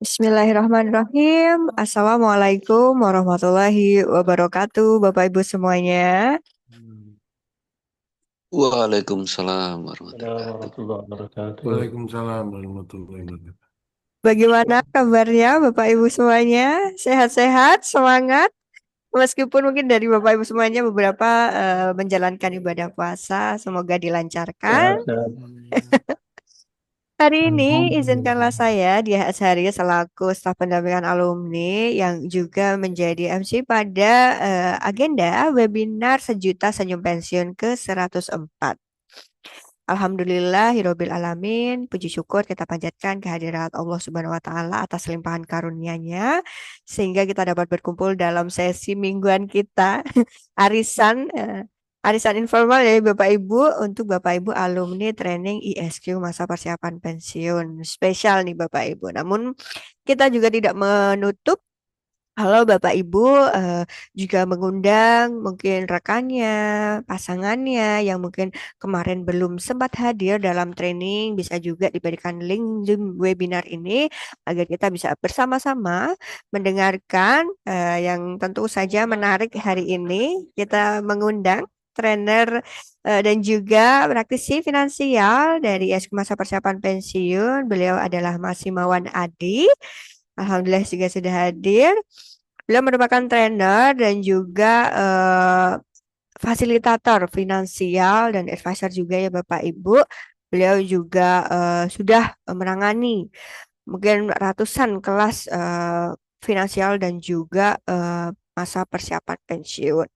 Bismillahirrahmanirrahim. Assalamualaikum warahmatullahi wabarakatuh, Bapak Ibu semuanya. Waalaikumsalam Assalamualaikum warahmatullahi wabarakatuh. warahmatullahi wabarakatuh. Waalaikumsalam warahmatullahi wabarakatuh. Bagaimana kabarnya Bapak Ibu semuanya? Sehat-sehat, semangat? Meskipun mungkin dari Bapak Ibu semuanya beberapa menjalankan ibadah puasa, semoga dilancarkan. Sehat-sehat. Hari ini izinkanlah Alhamdulillah. saya Dia Azhari selaku staf pendampingan alumni yang juga menjadi MC pada agenda webinar Sejuta Senyum Pensiun ke-104. Alhamdulillahirabbil alamin, puji syukur kita panjatkan kehadirat Allah Subhanahu wa taala atas limpahan karunia-Nya sehingga kita dapat berkumpul dalam sesi mingguan kita arisan arisan informal ya Bapak Ibu untuk Bapak Ibu alumni training ISQ masa persiapan pensiun. Spesial nih Bapak Ibu. Namun kita juga tidak menutup kalau Bapak Ibu eh, juga mengundang mungkin rekannya, pasangannya yang mungkin kemarin belum sempat hadir dalam training, bisa juga diberikan link Zoom webinar ini agar kita bisa bersama-sama mendengarkan yang tentu saja menarik hari ini. Kita mengundang trainer dan juga praktisi finansial dari SK Masa Persiapan Pensiun. Beliau adalah Mas Himawan Adi. Alhamdulillah juga sudah hadir. Beliau merupakan trainer dan juga fasilitator finansial dan advisor juga ya Bapak Ibu. Beliau juga sudah menangani mungkin ratusan kelas finansial dan juga masa persiapan pensiun.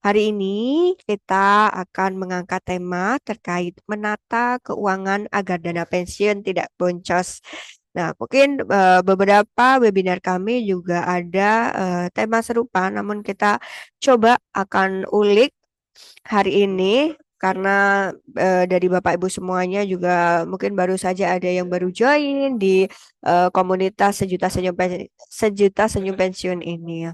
Hari ini kita akan mengangkat tema terkait menata keuangan agar dana pensiun tidak boncos. Nah, mungkin beberapa webinar kami juga ada tema serupa, namun kita coba akan ulik hari ini karena dari Bapak Ibu semuanya juga mungkin baru saja ada yang baru join di komunitas Sejuta Senyum Pensiun ini.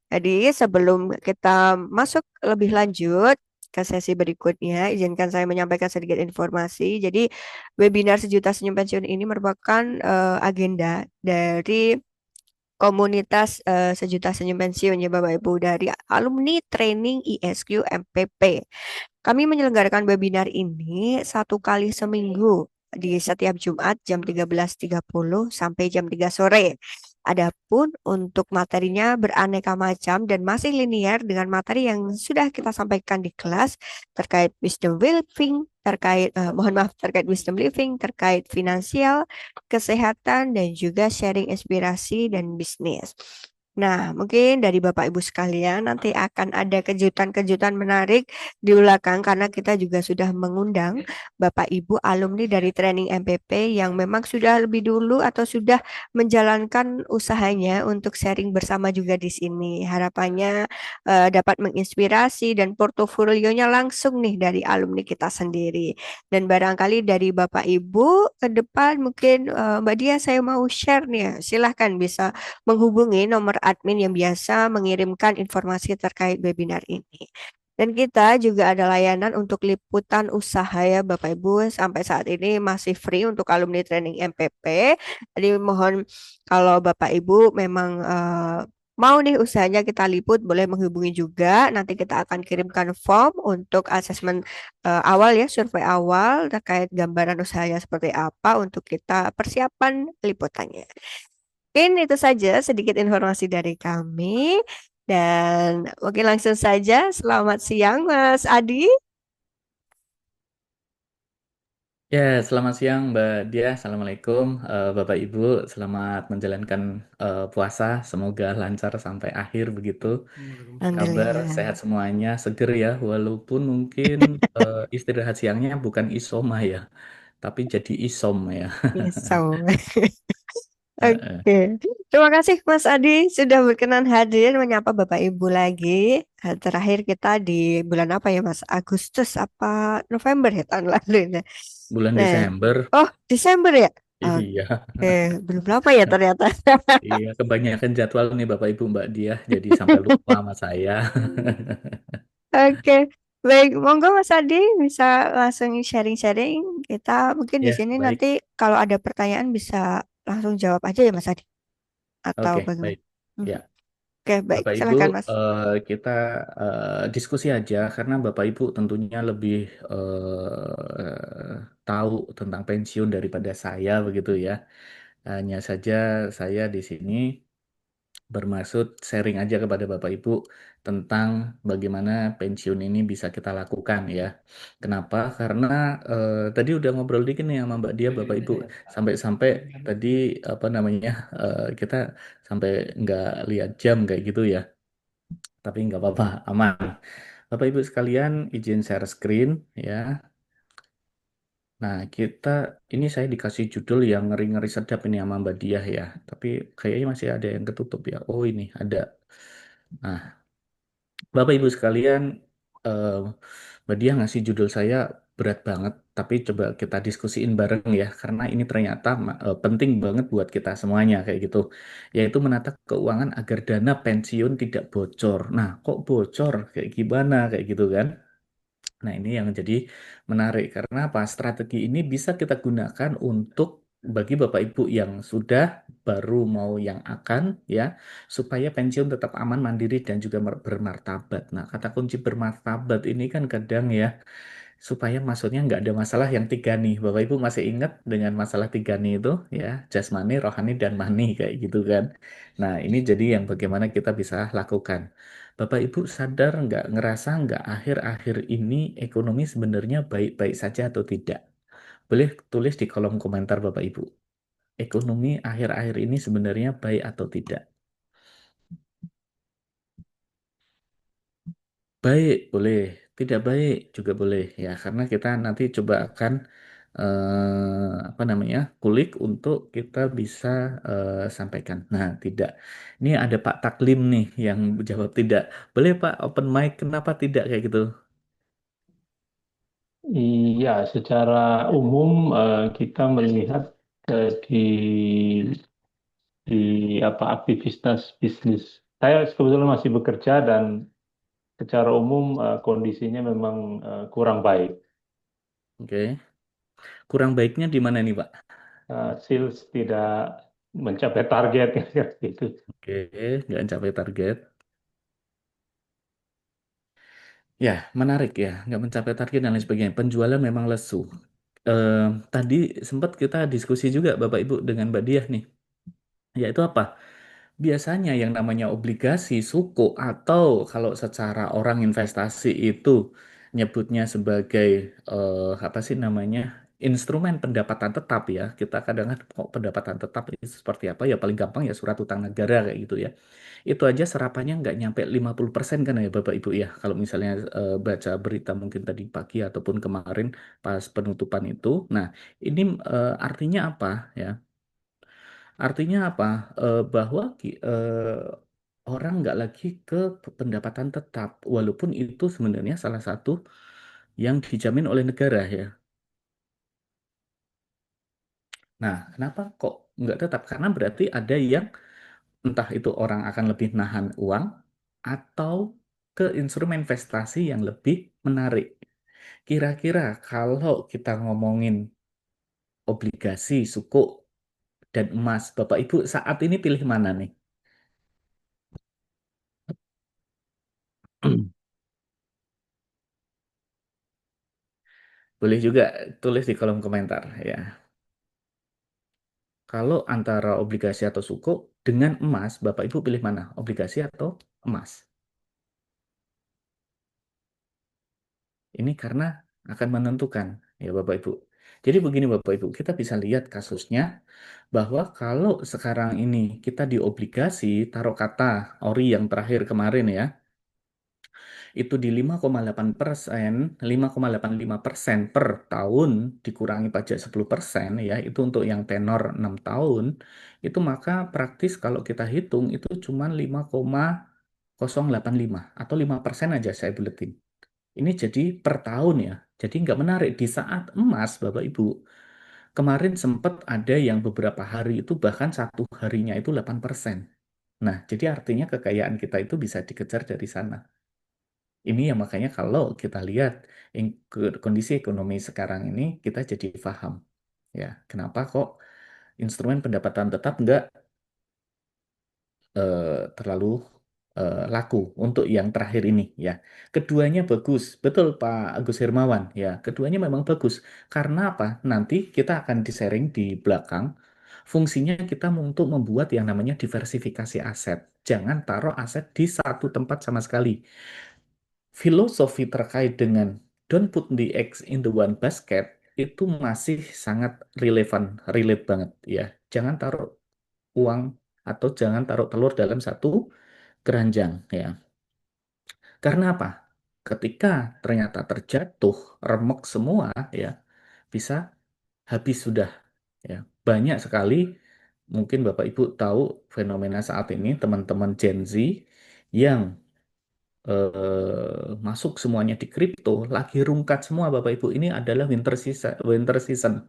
Jadi sebelum kita masuk lebih lanjut ke sesi berikutnya, izinkan saya menyampaikan sedikit informasi. Jadi webinar Sejuta Senyum Pensiun ini merupakan agenda dari komunitas Sejuta Senyum Pensiun ya Bapak Ibu dari alumni training ISQ MPP. Kami menyelenggarakan webinar ini satu kali seminggu di setiap Jumat jam 13.30 sampai jam 3 sore. Adapun untuk materinya beraneka macam dan masih linear dengan materi yang sudah kita sampaikan di kelas terkait wisdom living, terkait wisdom living, terkait finansial, kesehatan dan juga sharing inspirasi dan bisnis. Nah, mungkin dari Bapak Ibu sekalian nanti akan ada kejutan-kejutan menarik di belakang karena kita juga sudah mengundang Bapak Ibu alumni dari training MPP yang memang sudah lebih dulu atau sudah menjalankan usahanya untuk sharing bersama juga di sini. Harapannya dapat menginspirasi dan portofolionya langsung nih dari alumni kita sendiri. Dan barangkali dari Bapak Ibu ke depan mungkin Mbak Dia saya mau share nih ya. Silahkan bisa menghubungi nomor admin yang biasa mengirimkan informasi terkait webinar ini. Dan kita juga ada layanan untuk liputan usaha ya Bapak Ibu. Sampai saat ini masih free untuk alumni training MPP. Jadi mohon kalau Bapak Ibu memang mau nih usahanya kita liput, boleh menghubungi juga. Nanti kita akan kirimkan form untuk asesmen awal ya, survei awal terkait gambaran usahanya seperti apa untuk kita persiapan liputannya. Mungkin itu saja sedikit informasi dari kami. Dan mungkin langsung saja, selamat siang Mas Adi. Ya, selamat siang Mbak Dia. Assalamualaikum Bapak Ibu. Selamat menjalankan puasa. Semoga lancar sampai akhir begitu. Kabar sehat Alhamdulillah. semuanya, seger ya. Walaupun mungkin istirahat siangnya bukan isoma ya, tapi jadi isom ya. Yes, so. Eh, eh. Oke. Terima kasih Mas Adi sudah berkenan hadir menyapa Bapak Ibu lagi. Terakhir kita di bulan apa ya Mas? Agustus apa November ya tahun lalu ini. Bulan Nah, Desember. oh Desember ya? Iya, Oke, belum lama ya ternyata. iya kebanyakan jadwal nih Bapak Ibu Mbak Dia, jadi sampai lupa sama saya. Oke, baik. Monggo Mas Adi bisa langsung sharing-sharing. Kita mungkin di Ya, sini baik. nanti kalau ada pertanyaan bisa langsung jawab aja ya Mas Adi. atau Oke, bagaimana? baik. Mhm. Ya, Oke, baik. Bapak Ibu, Silakan, Mas. kita diskusi aja karena Bapak Ibu tentunya lebih tahu tentang pensiun daripada saya begitu ya. Hanya saja saya di sini bermaksud sharing aja kepada Bapak Ibu tentang bagaimana pensiun ini bisa kita lakukan ya. Kenapa? Karena tadi udah ngobrol dikit nih sama Mbak Dia, Bapak Ibu, sampai-sampai tadi apa namanya kita sampai nggak lihat jam kayak gitu ya. Tapi nggak apa-apa, aman. Bapak Ibu sekalian, izin share screen ya. Nah, ini saya dikasih judul yang ngeri-ngeri sedap ini sama Mbak Diah ya. Tapi kayaknya masih ada yang ketutup ya. Oh ini ada. Nah, Bapak Ibu sekalian, eh, Mbak Diah ngasih judul saya berat banget. Tapi coba kita diskusiin bareng ya. Karena ini ternyata penting banget buat kita semuanya kayak gitu. Yaitu menata keuangan agar dana pensiun tidak bocor. Nah, kok bocor? Kayak gimana? Kayak gitu kan? Nah, ini yang jadi menarik karena apa? Strategi ini bisa kita gunakan untuk bagi Bapak Ibu yang sudah baru mau yang akan ya, supaya pensiun tetap aman, mandiri dan juga bermartabat. Nah, kata kunci bermartabat ini kan kadang ya supaya maksudnya nggak ada masalah yang tiga nih. Bapak Ibu masih ingat dengan masalah tiga nih itu ya, jasmani, rohani dan mani kayak gitu kan. Nah, ini jadi yang bagaimana kita bisa lakukan. Bapak Ibu sadar nggak, ngerasa nggak akhir-akhir ini ekonomi sebenarnya baik-baik saja atau tidak? Boleh tulis di kolom komentar Bapak Ibu. Ekonomi akhir-akhir ini sebenarnya baik atau tidak? Baik, boleh. Tidak baik juga boleh ya, karena kita nanti coba akan apa namanya kulik untuk kita bisa sampaikan. Nah, tidak. Ini ada Pak Taklim nih yang jawab tidak. Boleh Pak open mic? Kenapa tidak kayak gitu? Iya, secara umum kita melihat di apa aktivitas bisnis. Saya kebetulan masih bekerja dan secara umum kondisinya memang kurang baik. Oke. Kurang baiknya di mana nih Pak? Sales tidak mencapai target gitu. Oke, nggak mencapai target. Ya, menarik ya, nggak mencapai target dan lain sebagainya. Penjualan memang lesu. Eh, Tadi sempat kita diskusi juga Bapak Ibu dengan Mbak Diah nih, yaitu apa? Biasanya yang namanya obligasi suku atau kalau secara orang investasi itu nyebutnya sebagai apa sih namanya? Instrumen pendapatan tetap ya. Kita kadang-kadang kok pendapatan tetap itu seperti apa ya, paling gampang ya surat utang negara kayak gitu ya. Itu aja serapannya nggak nyampe 50% kan ya Bapak Ibu ya. Kalau misalnya baca berita mungkin tadi pagi ataupun kemarin pas penutupan itu. Nah, ini artinya apa ya? Artinya apa? Bahwa orang nggak lagi ke pendapatan tetap, walaupun itu sebenarnya salah satu yang dijamin oleh negara ya. Nah, kenapa kok nggak tetap? Karena berarti ada yang entah itu orang akan lebih nahan uang atau ke instrumen investasi yang lebih menarik. Kira-kira kalau kita ngomongin obligasi, suku, dan emas, Bapak Ibu saat ini pilih mana nih? Boleh juga tulis di kolom komentar ya. Kalau antara obligasi atau suku dengan emas, Bapak Ibu pilih mana? Obligasi atau emas? Ini karena akan menentukan ya Bapak Ibu. Jadi begini Bapak Ibu, kita bisa lihat kasusnya bahwa kalau sekarang ini kita di obligasi, taruh kata ori yang terakhir kemarin ya, itu di 5,8%, 5,85% per tahun dikurangi pajak 10% ya, itu untuk yang tenor 6 tahun, itu maka praktis kalau kita hitung itu cuma 5,085 atau 5% aja saya buletin. Ini jadi per tahun ya. Jadi nggak menarik. Di saat emas, Bapak Ibu, kemarin sempat ada yang beberapa hari itu bahkan satu harinya itu 8%. Nah, jadi artinya kekayaan kita itu bisa dikejar dari sana. Ini yang makanya kalau kita lihat kondisi ekonomi sekarang ini, kita jadi paham. Ya, kenapa kok instrumen pendapatan tetap nggak terlalu laku untuk yang terakhir ini ya. Keduanya bagus, betul Pak Agus Hermawan ya. Keduanya memang bagus. Karena apa? Nanti kita akan di-sharing di belakang. Fungsinya kita untuk membuat yang namanya diversifikasi aset. Jangan taruh aset di satu tempat sama sekali. Filosofi terkait dengan don't put the eggs in the one basket itu masih sangat relate banget ya. Jangan taruh uang atau jangan taruh telur dalam satu keranjang ya. Karena apa? Ketika ternyata terjatuh remek semua ya, bisa habis sudah ya. Banyak sekali mungkin Bapak Ibu tahu fenomena saat ini teman-teman Gen Z yang masuk semuanya di kripto, lagi rungkat semua Bapak Ibu. Ini adalah winter season.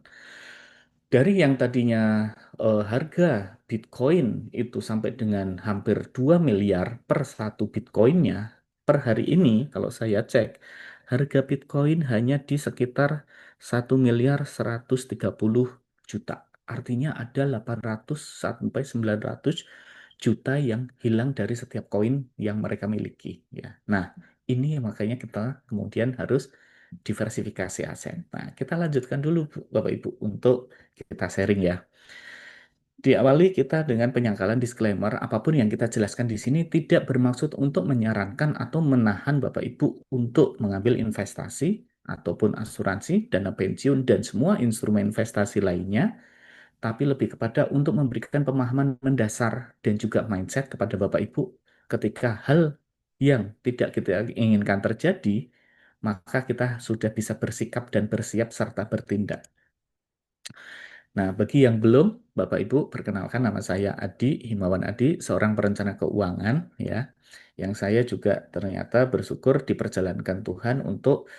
Dari yang tadinya harga Bitcoin itu sampai dengan hampir 2 miliar per satu Bitcoinnya, per hari ini kalau saya cek, harga Bitcoin hanya di sekitar 1.130.000.000. Artinya ada 800 sampai 900 juta yang hilang dari setiap koin yang mereka miliki. Ya. Nah, ini makanya kita kemudian harus diversifikasi aset. Nah, kita lanjutkan dulu Bapak Ibu untuk kita sharing ya. Diawali kita dengan penyangkalan disclaimer, apapun yang kita jelaskan di sini tidak bermaksud untuk menyarankan atau menahan Bapak Ibu untuk mengambil investasi ataupun asuransi, dana pensiun, dan semua instrumen investasi lainnya, tapi lebih kepada untuk memberikan pemahaman mendasar dan juga mindset kepada Bapak Ibu ketika hal yang tidak kita inginkan terjadi, maka kita sudah bisa bersikap dan bersiap serta bertindak. Nah, bagi yang belum, Bapak Ibu, perkenalkan nama saya Adi, Himawan Adi, seorang perencana keuangan, ya, yang saya juga ternyata bersyukur diperjalankan Tuhan untuk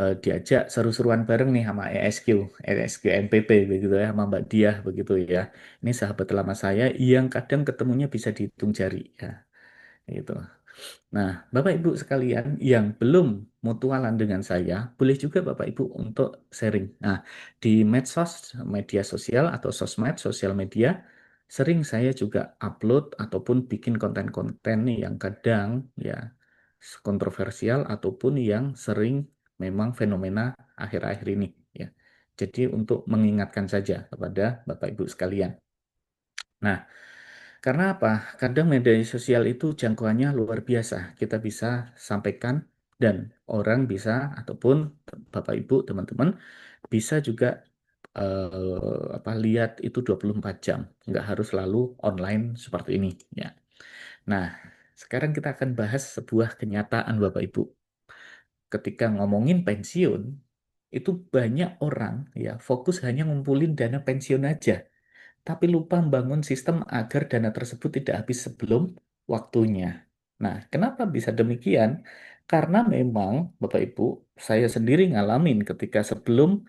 diajak seru-seruan bareng nih sama ESQ NPP begitu ya, sama Mbak Diah begitu ya. Ini sahabat lama saya yang kadang ketemunya bisa dihitung jari, ya, gitu. Nah, Bapak Ibu sekalian yang belum mutualan dengan saya, boleh juga Bapak Ibu untuk sharing. Nah, di medsos, media sosial atau sosmed, sosial media, sering saya juga upload ataupun bikin konten-konten nih yang kadang ya kontroversial ataupun yang sering memang fenomena akhir-akhir ini ya. Jadi untuk mengingatkan saja kepada Bapak Ibu sekalian. Nah, karena apa? Kadang media sosial itu jangkauannya luar biasa. Kita bisa sampaikan dan orang bisa ataupun Bapak Ibu, teman-teman bisa juga lihat itu 24 jam. Nggak harus selalu online seperti ini ya. Nah, sekarang kita akan bahas sebuah kenyataan Bapak Ibu. Ketika ngomongin pensiun, itu banyak orang ya fokus hanya ngumpulin dana pensiun aja tapi lupa membangun sistem agar dana tersebut tidak habis sebelum waktunya. Nah, kenapa bisa demikian? Karena memang, Bapak Ibu, saya sendiri ngalamin ketika sebelum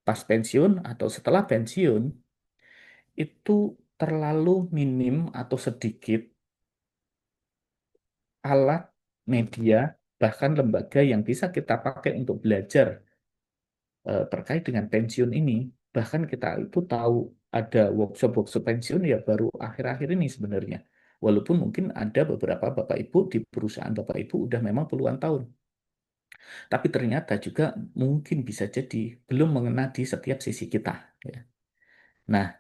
pas pensiun atau setelah pensiun, itu terlalu minim atau sedikit alat, media, bahkan lembaga yang bisa kita pakai untuk belajar terkait dengan pensiun ini. Bahkan kita itu tahu ada workshop-workshop pensiun ya baru akhir-akhir ini sebenarnya. Walaupun mungkin ada beberapa Bapak Ibu di perusahaan Bapak Ibu udah memang puluhan tahun. Tapi ternyata juga mungkin bisa jadi belum mengena di setiap sisi kita. Ya. Nah,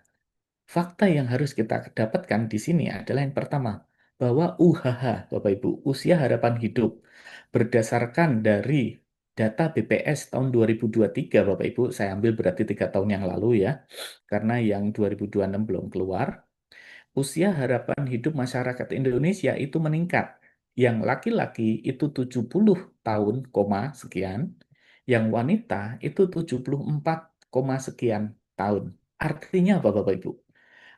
fakta yang harus kita dapatkan di sini adalah yang pertama, bahwa UHH, Bapak Ibu, usia harapan hidup, berdasarkan dari data BPS tahun 2023, Bapak Ibu, saya ambil berarti 3 tahun yang lalu ya, karena yang 2026 belum keluar, usia harapan hidup masyarakat Indonesia itu meningkat. Yang laki-laki itu 70 tahun, sekian, yang wanita itu 74, sekian tahun. Artinya apa, Bapak Ibu?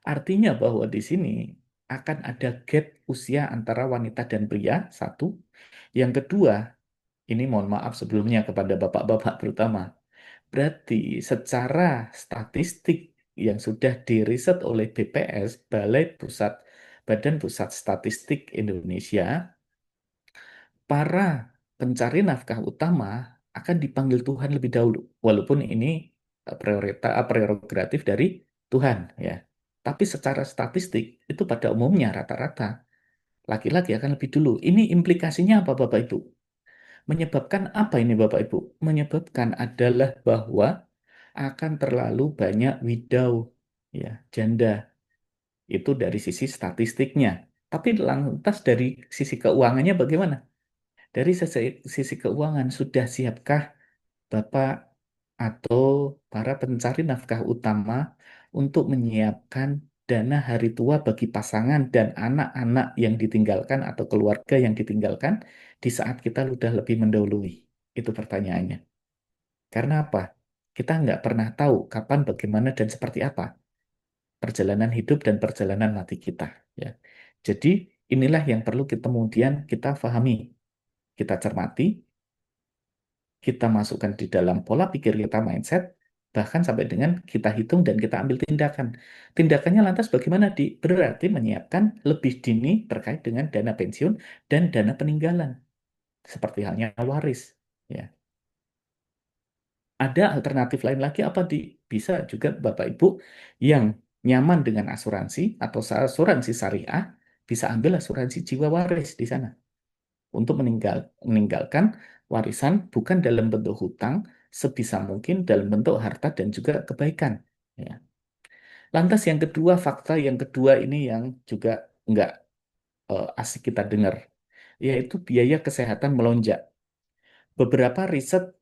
Artinya bahwa di sini akan ada gap usia antara wanita dan pria, satu. Yang kedua, ini mohon maaf sebelumnya kepada bapak-bapak terutama, berarti secara statistik yang sudah diriset oleh BPS, Badan Pusat Statistik Indonesia, para pencari nafkah utama akan dipanggil Tuhan lebih dahulu. Walaupun ini prerogatif dari Tuhan ya. Tapi secara statistik itu pada umumnya rata-rata laki-laki akan lebih dulu. Ini implikasinya apa Bapak Ibu? Menyebabkan apa ini Bapak Ibu? Menyebabkan adalah bahwa akan terlalu banyak widow, ya, janda. Itu dari sisi statistiknya. Tapi lantas dari sisi keuangannya bagaimana? Dari sisi keuangan, sudah siapkah Bapak atau para pencari nafkah utama untuk menyiapkan dana hari tua bagi pasangan dan anak-anak yang ditinggalkan atau keluarga yang ditinggalkan di saat kita sudah lebih mendahului? Itu pertanyaannya. Karena apa? Kita nggak pernah tahu kapan, bagaimana, dan seperti apa perjalanan hidup dan perjalanan mati kita. Ya. Jadi inilah yang perlu kita kemudian kita pahami, kita cermati, kita masukkan di dalam pola pikir kita, mindset, bahkan sampai dengan kita hitung dan kita ambil tindakan. Tindakannya lantas bagaimana? Berarti menyiapkan lebih dini terkait dengan dana pensiun dan dana peninggalan, seperti halnya waris. Ya. Ada alternatif lain lagi apa bisa juga Bapak Ibu yang nyaman dengan asuransi atau asuransi syariah bisa ambil asuransi jiwa waris di sana untuk meninggalkan warisan bukan dalam bentuk hutang, sebisa mungkin dalam bentuk harta dan juga kebaikan. Ya. Lantas yang kedua, fakta yang kedua ini yang juga nggak asik kita dengar, yaitu biaya kesehatan melonjak. Beberapa riset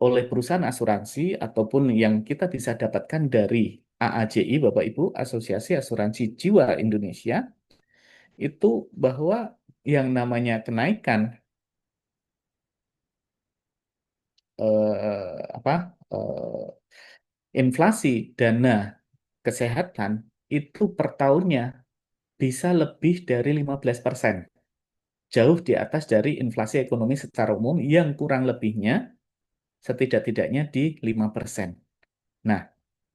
oleh perusahaan asuransi ataupun yang kita bisa dapatkan dari AAJI, Bapak Ibu, Asosiasi Asuransi Jiwa Indonesia, itu bahwa yang namanya kenaikan apa inflasi dana kesehatan itu per tahunnya bisa lebih dari 15%. Jauh di atas dari inflasi ekonomi secara umum yang kurang lebihnya setidak-tidaknya di 5%. Nah,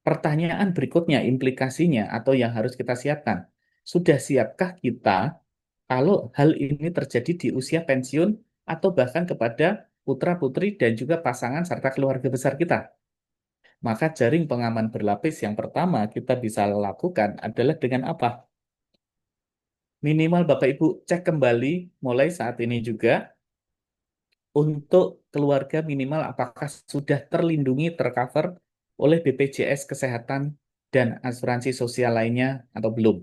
pertanyaan berikutnya, implikasinya atau yang harus kita siapkan. Sudah siapkah kita kalau hal ini terjadi di usia pensiun atau bahkan kepada putra-putri dan juga pasangan serta keluarga besar kita? Maka jaring pengaman berlapis yang pertama kita bisa lakukan adalah dengan apa? Minimal Bapak Ibu cek kembali mulai saat ini juga untuk keluarga minimal apakah sudah terlindungi, tercover oleh BPJS Kesehatan dan asuransi sosial lainnya atau belum.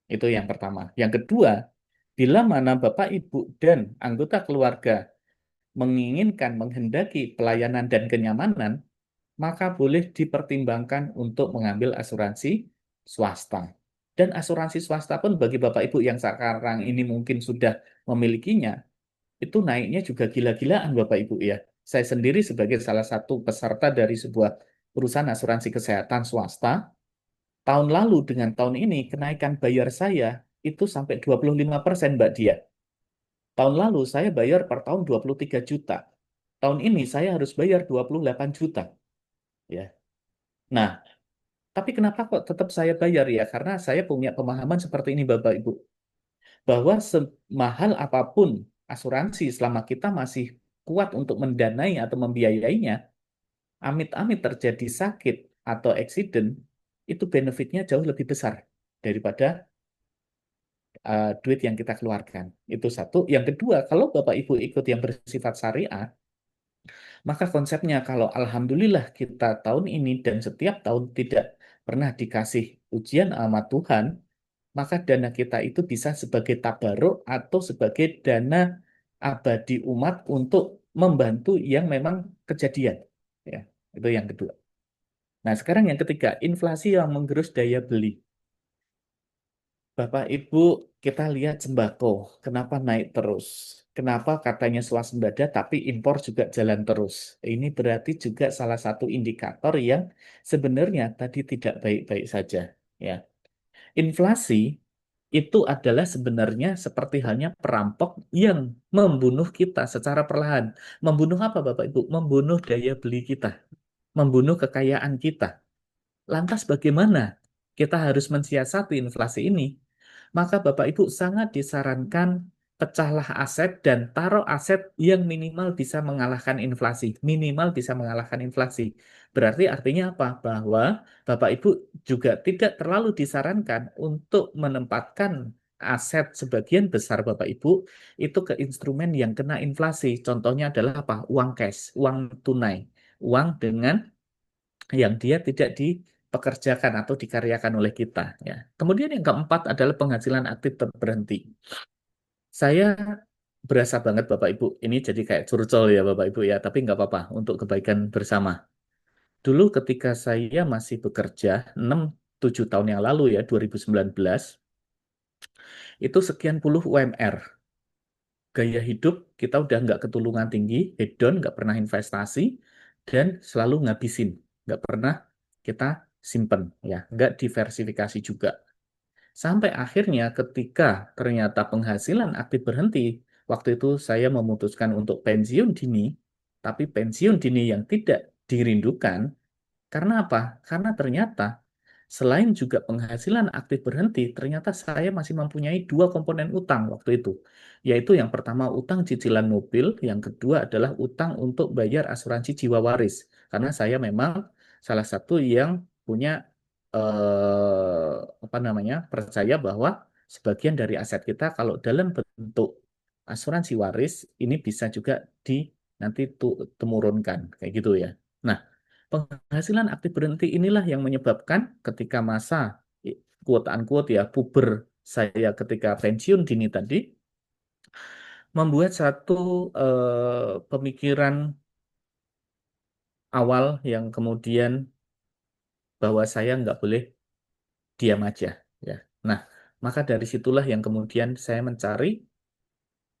Itu yang pertama. Yang kedua, bila mana Bapak, Ibu, dan anggota keluarga menginginkan, menghendaki pelayanan dan kenyamanan, maka boleh dipertimbangkan untuk mengambil asuransi swasta. Dan asuransi swasta pun bagi Bapak Ibu yang sekarang ini mungkin sudah memilikinya, itu naiknya juga gila-gilaan Bapak Ibu ya. Saya sendiri sebagai salah satu peserta dari sebuah perusahaan asuransi kesehatan swasta, tahun lalu dengan tahun ini kenaikan bayar saya itu sampai 25% Mbak Dia. Tahun lalu saya bayar per tahun 23 juta. Tahun ini saya harus bayar 28 juta. Ya. Nah, tapi kenapa kok tetap saya bayar ya? Karena saya punya pemahaman seperti ini Bapak Ibu. Bahwa semahal apapun asuransi selama kita masih kuat untuk mendanai atau membiayainya, amit-amit terjadi sakit atau accident, itu benefitnya jauh lebih besar daripada duit yang kita keluarkan. Itu satu. Yang kedua, kalau Bapak Ibu ikut yang bersifat syariah, maka konsepnya kalau alhamdulillah kita tahun ini dan setiap tahun tidak pernah dikasih ujian sama Tuhan, maka dana kita itu bisa sebagai tabaruk atau sebagai dana abadi umat untuk membantu yang memang kejadian. Ya, itu yang kedua. Nah, sekarang yang ketiga, inflasi yang menggerus daya beli. Bapak Ibu, kita lihat sembako, kenapa naik terus? Kenapa katanya swasembada tapi impor juga jalan terus? Ini berarti juga salah satu indikator yang sebenarnya tadi tidak baik-baik saja. Ya, inflasi itu adalah sebenarnya seperti halnya perampok yang membunuh kita secara perlahan. Membunuh apa Bapak Ibu? Membunuh daya beli kita, membunuh kekayaan kita. Lantas bagaimana kita harus mensiasati inflasi ini? Maka Bapak Ibu sangat disarankan pecahlah aset dan taruh aset yang minimal bisa mengalahkan inflasi. Minimal bisa mengalahkan inflasi. Berarti artinya apa? Bahwa Bapak Ibu juga tidak terlalu disarankan untuk menempatkan aset sebagian besar Bapak Ibu itu ke instrumen yang kena inflasi. Contohnya adalah apa? Uang cash, uang tunai, uang dengan yang dia tidak dipekerjakan atau dikaryakan oleh kita. Ya. Kemudian yang keempat adalah penghasilan aktif berhenti. Saya berasa banget Bapak Ibu, ini jadi kayak curcol ya Bapak Ibu ya, tapi nggak apa-apa untuk kebaikan bersama. Dulu ketika saya masih bekerja 6-7 tahun yang lalu ya, 2019, itu sekian puluh UMR. Gaya hidup kita udah nggak ketulungan tinggi, hedon, nggak pernah investasi, dan selalu ngabisin. Nggak pernah kita simpen, ya, nggak diversifikasi juga. Sampai akhirnya ketika ternyata penghasilan aktif berhenti, waktu itu saya memutuskan untuk pensiun dini, tapi pensiun dini yang tidak dirindukan. Karena apa? Karena ternyata selain juga penghasilan aktif berhenti, ternyata saya masih mempunyai dua komponen utang waktu itu. Yaitu yang pertama utang cicilan mobil, yang kedua adalah utang untuk bayar asuransi jiwa waris. Karena saya memang salah satu yang punya apa namanya percaya bahwa sebagian dari aset kita kalau dalam bentuk asuransi waris ini bisa juga di nanti temurunkan kayak gitu ya. Nah, penghasilan aktif berhenti inilah yang menyebabkan ketika masa quote unquote ya puber saya ketika pensiun dini tadi membuat satu pemikiran awal yang kemudian bahwa saya nggak boleh diam aja ya. Nah, maka dari situlah yang kemudian saya mencari.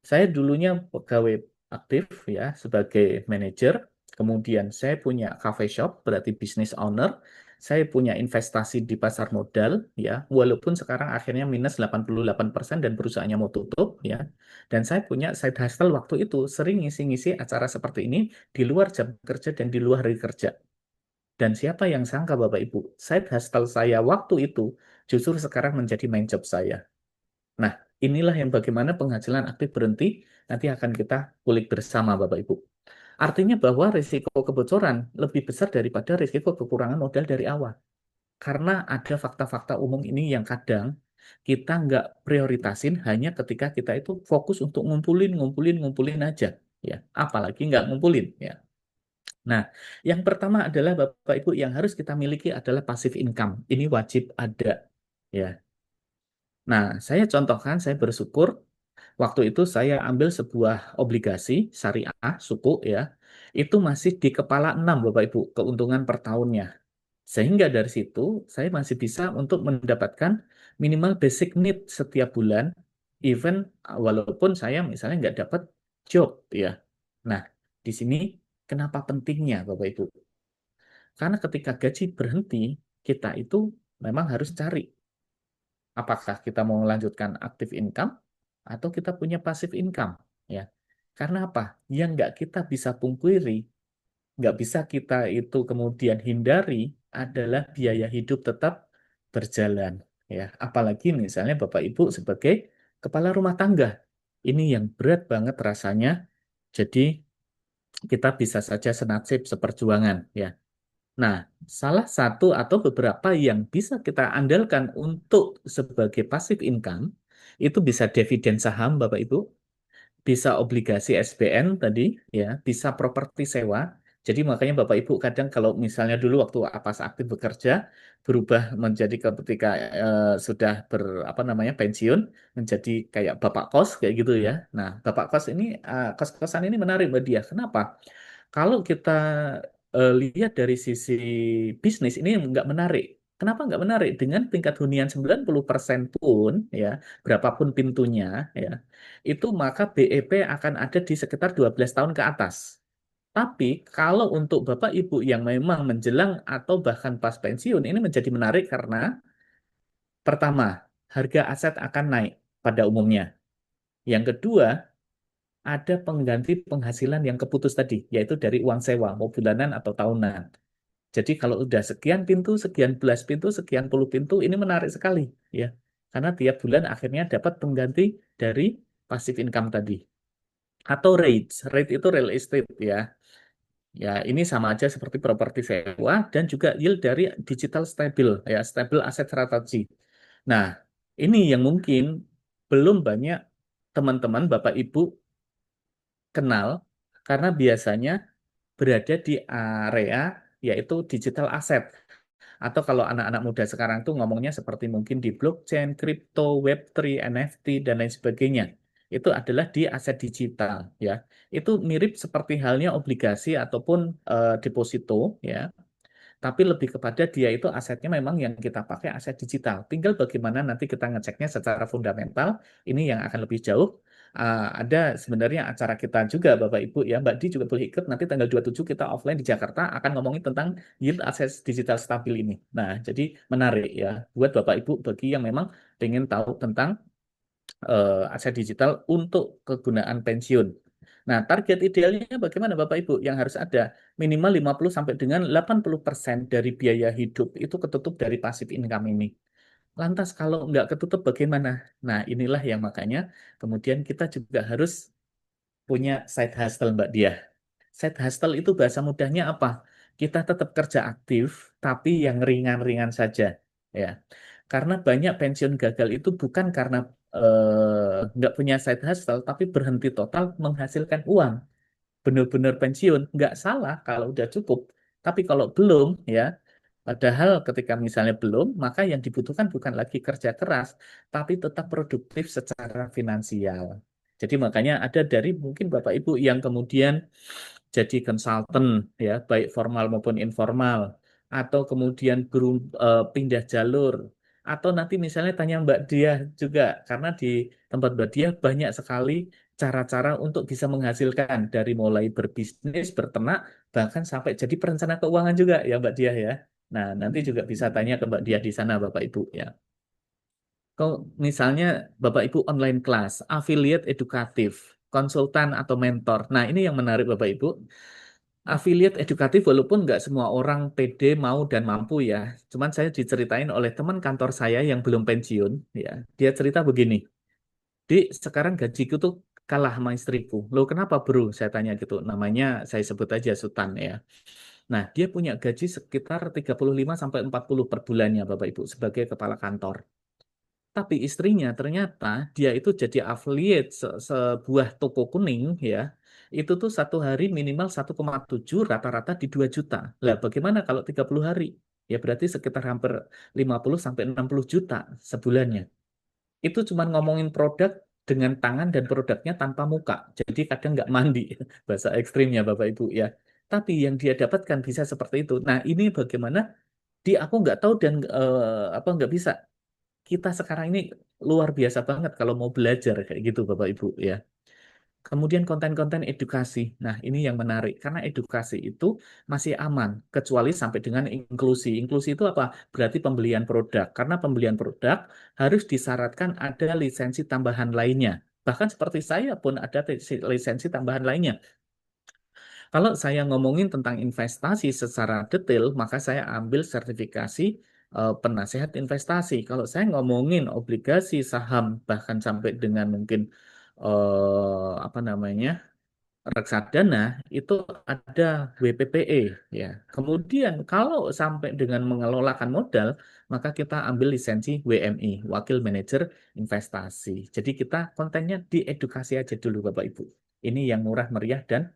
Saya dulunya pegawai aktif ya sebagai manajer, kemudian saya punya cafe shop berarti business owner, saya punya investasi di pasar modal ya, walaupun sekarang akhirnya minus 88% dan perusahaannya mau tutup ya. Dan saya punya side hustle waktu itu sering ngisi-ngisi acara seperti ini di luar jam kerja dan di luar hari kerja. Dan siapa yang sangka Bapak Ibu, side hustle saya waktu itu justru sekarang menjadi main job saya. Nah, inilah yang bagaimana penghasilan aktif berhenti nanti akan kita kulik bersama Bapak Ibu. Artinya bahwa risiko kebocoran lebih besar daripada risiko kekurangan modal dari awal. Karena ada fakta-fakta umum ini yang kadang kita nggak prioritasin hanya ketika kita itu fokus untuk ngumpulin aja. Ya, apalagi nggak ngumpulin. Ya. Nah, yang pertama adalah Bapak Ibu yang harus kita miliki adalah passive income. Ini wajib ada. Ya. Nah, saya contohkan, saya bersyukur waktu itu saya ambil sebuah obligasi syariah suku ya, itu masih di kepala 6 Bapak Ibu keuntungan per tahunnya. Sehingga dari situ saya masih bisa untuk mendapatkan minimal basic need setiap bulan, even walaupun saya misalnya nggak dapat job ya. Nah, di sini kenapa pentingnya Bapak Ibu? Karena ketika gaji berhenti, kita itu memang harus cari apakah kita mau melanjutkan active income atau kita punya passive income ya. Karena apa? Yang nggak kita bisa pungkiri, nggak bisa kita itu kemudian hindari adalah biaya hidup tetap berjalan ya. Apalagi misalnya Bapak Ibu sebagai kepala rumah tangga. Ini yang berat banget rasanya. Jadi kita bisa saja senasib seperjuangan ya. Nah, salah satu atau beberapa yang bisa kita andalkan untuk sebagai passive income itu bisa dividen saham, Bapak Ibu, bisa obligasi SBN tadi, ya, bisa properti sewa. Jadi makanya Bapak Ibu kadang kalau misalnya dulu waktu pas aktif bekerja berubah menjadi ketika sudah apa namanya pensiun menjadi kayak Bapak kos kayak gitu ya. Nah, Bapak kos ini kos-kosan ini menarik Mbak Dia. Kenapa? Kalau kita lihat dari sisi bisnis ini nggak menarik. Kenapa nggak menarik? Dengan tingkat hunian 90% pun, ya, berapapun pintunya, ya, itu maka BEP akan ada di sekitar 12 tahun ke atas. Tapi kalau untuk Bapak Ibu yang memang menjelang atau bahkan pas pensiun, ini menjadi menarik karena pertama, harga aset akan naik pada umumnya. Yang kedua, ada pengganti penghasilan yang keputus tadi, yaitu dari uang sewa, mau bulanan atau tahunan. Jadi kalau udah sekian pintu, sekian belas pintu, sekian puluh pintu, ini menarik sekali, ya. Karena tiap bulan akhirnya dapat pengganti dari passive income tadi. Atau REITs, REIT itu real estate, ya. Ya, ini sama aja seperti properti sewa dan juga yield dari digital stable, ya, stable asset strategy. Nah, ini yang mungkin belum banyak teman-teman Bapak Ibu kenal karena biasanya berada di area yaitu digital asset. Atau kalau anak-anak muda sekarang tuh ngomongnya seperti mungkin di blockchain, kripto, Web3, NFT, dan lain sebagainya. Itu adalah di aset digital, ya. Itu mirip seperti halnya obligasi ataupun deposito, ya. Tapi lebih kepada dia itu asetnya memang yang kita pakai aset digital. Tinggal bagaimana nanti kita ngeceknya secara fundamental, ini yang akan lebih jauh. Ada sebenarnya acara kita juga Bapak Ibu ya, Mbak Di juga boleh ikut. Nanti tanggal 27 kita offline di Jakarta akan ngomongin tentang yield aset digital stabil ini. Nah, jadi menarik ya buat Bapak Ibu bagi yang memang pengen tahu tentang aset digital untuk kegunaan pensiun. Nah, target idealnya bagaimana Bapak Ibu? Yang harus ada minimal 50 sampai dengan 80% dari biaya hidup itu ketutup dari pasif income ini. Lantas kalau nggak ketutup bagaimana? Nah, inilah yang makanya kemudian kita juga harus punya side hustle Mbak Dia. Side hustle itu bahasa mudahnya apa? Kita tetap kerja aktif, tapi yang ringan-ringan saja. Ya, karena banyak pensiun gagal itu bukan karena nggak punya side hustle, tapi berhenti total menghasilkan uang. Benar-benar pensiun, nggak salah kalau udah cukup. Tapi kalau belum, ya, padahal ketika misalnya belum, maka yang dibutuhkan bukan lagi kerja keras, tapi tetap produktif secara finansial. Jadi makanya ada dari mungkin Bapak Ibu yang kemudian jadi konsultan ya, baik formal maupun informal, atau kemudian pindah jalur, atau nanti misalnya tanya Mbak Dia juga, karena di tempat Mbak Dia banyak sekali cara-cara untuk bisa menghasilkan dari mulai berbisnis, berternak, bahkan sampai jadi perencana keuangan juga ya Mbak Dia ya. Nah, nanti juga bisa tanya ke Mbak Dia di sana Bapak Ibu ya. Kalau misalnya Bapak Ibu online kelas, affiliate edukatif, konsultan atau mentor. Nah, ini yang menarik Bapak Ibu. Affiliate edukatif walaupun nggak semua orang pede mau dan mampu ya. Cuman saya diceritain oleh teman kantor saya yang belum pensiun ya. Dia cerita begini. Di sekarang gajiku tuh kalah sama istriku. Loh kenapa bro? Saya tanya gitu. Namanya saya sebut aja Sultan ya. Nah, dia punya gaji sekitar 35 sampai 40 per bulannya Bapak Ibu sebagai kepala kantor. Tapi istrinya ternyata dia itu jadi affiliate sebuah toko kuning ya. Itu tuh satu hari minimal 1,7 rata-rata di 2 juta. Lah bagaimana kalau 30 hari? Ya berarti sekitar hampir 50 sampai 60 juta sebulannya. Itu cuma ngomongin produk dengan tangan dan produknya tanpa muka. Jadi kadang nggak mandi bahasa ekstrimnya Bapak Ibu ya. Tapi yang dia dapatkan bisa seperti itu. Nah ini bagaimana di aku nggak tahu dan apa nggak bisa kita sekarang ini luar biasa banget kalau mau belajar kayak gitu Bapak Ibu ya. Kemudian konten-konten edukasi. Nah, ini yang menarik karena edukasi itu masih aman kecuali sampai dengan inklusi. Inklusi itu apa? Berarti pembelian produk. Karena pembelian produk harus disyaratkan ada lisensi tambahan lainnya. Bahkan seperti saya pun ada lisensi tambahan lainnya. Kalau saya ngomongin tentang investasi secara detail, maka saya ambil sertifikasi penasehat investasi. Kalau saya ngomongin obligasi, saham, bahkan sampai dengan mungkin apa namanya reksadana itu ada WPPE ya. Kemudian kalau sampai dengan mengelolakan modal, maka kita ambil lisensi WMI, Wakil Manajer Investasi. Jadi kita kontennya diedukasi aja dulu Bapak Ibu. Ini yang murah meriah dan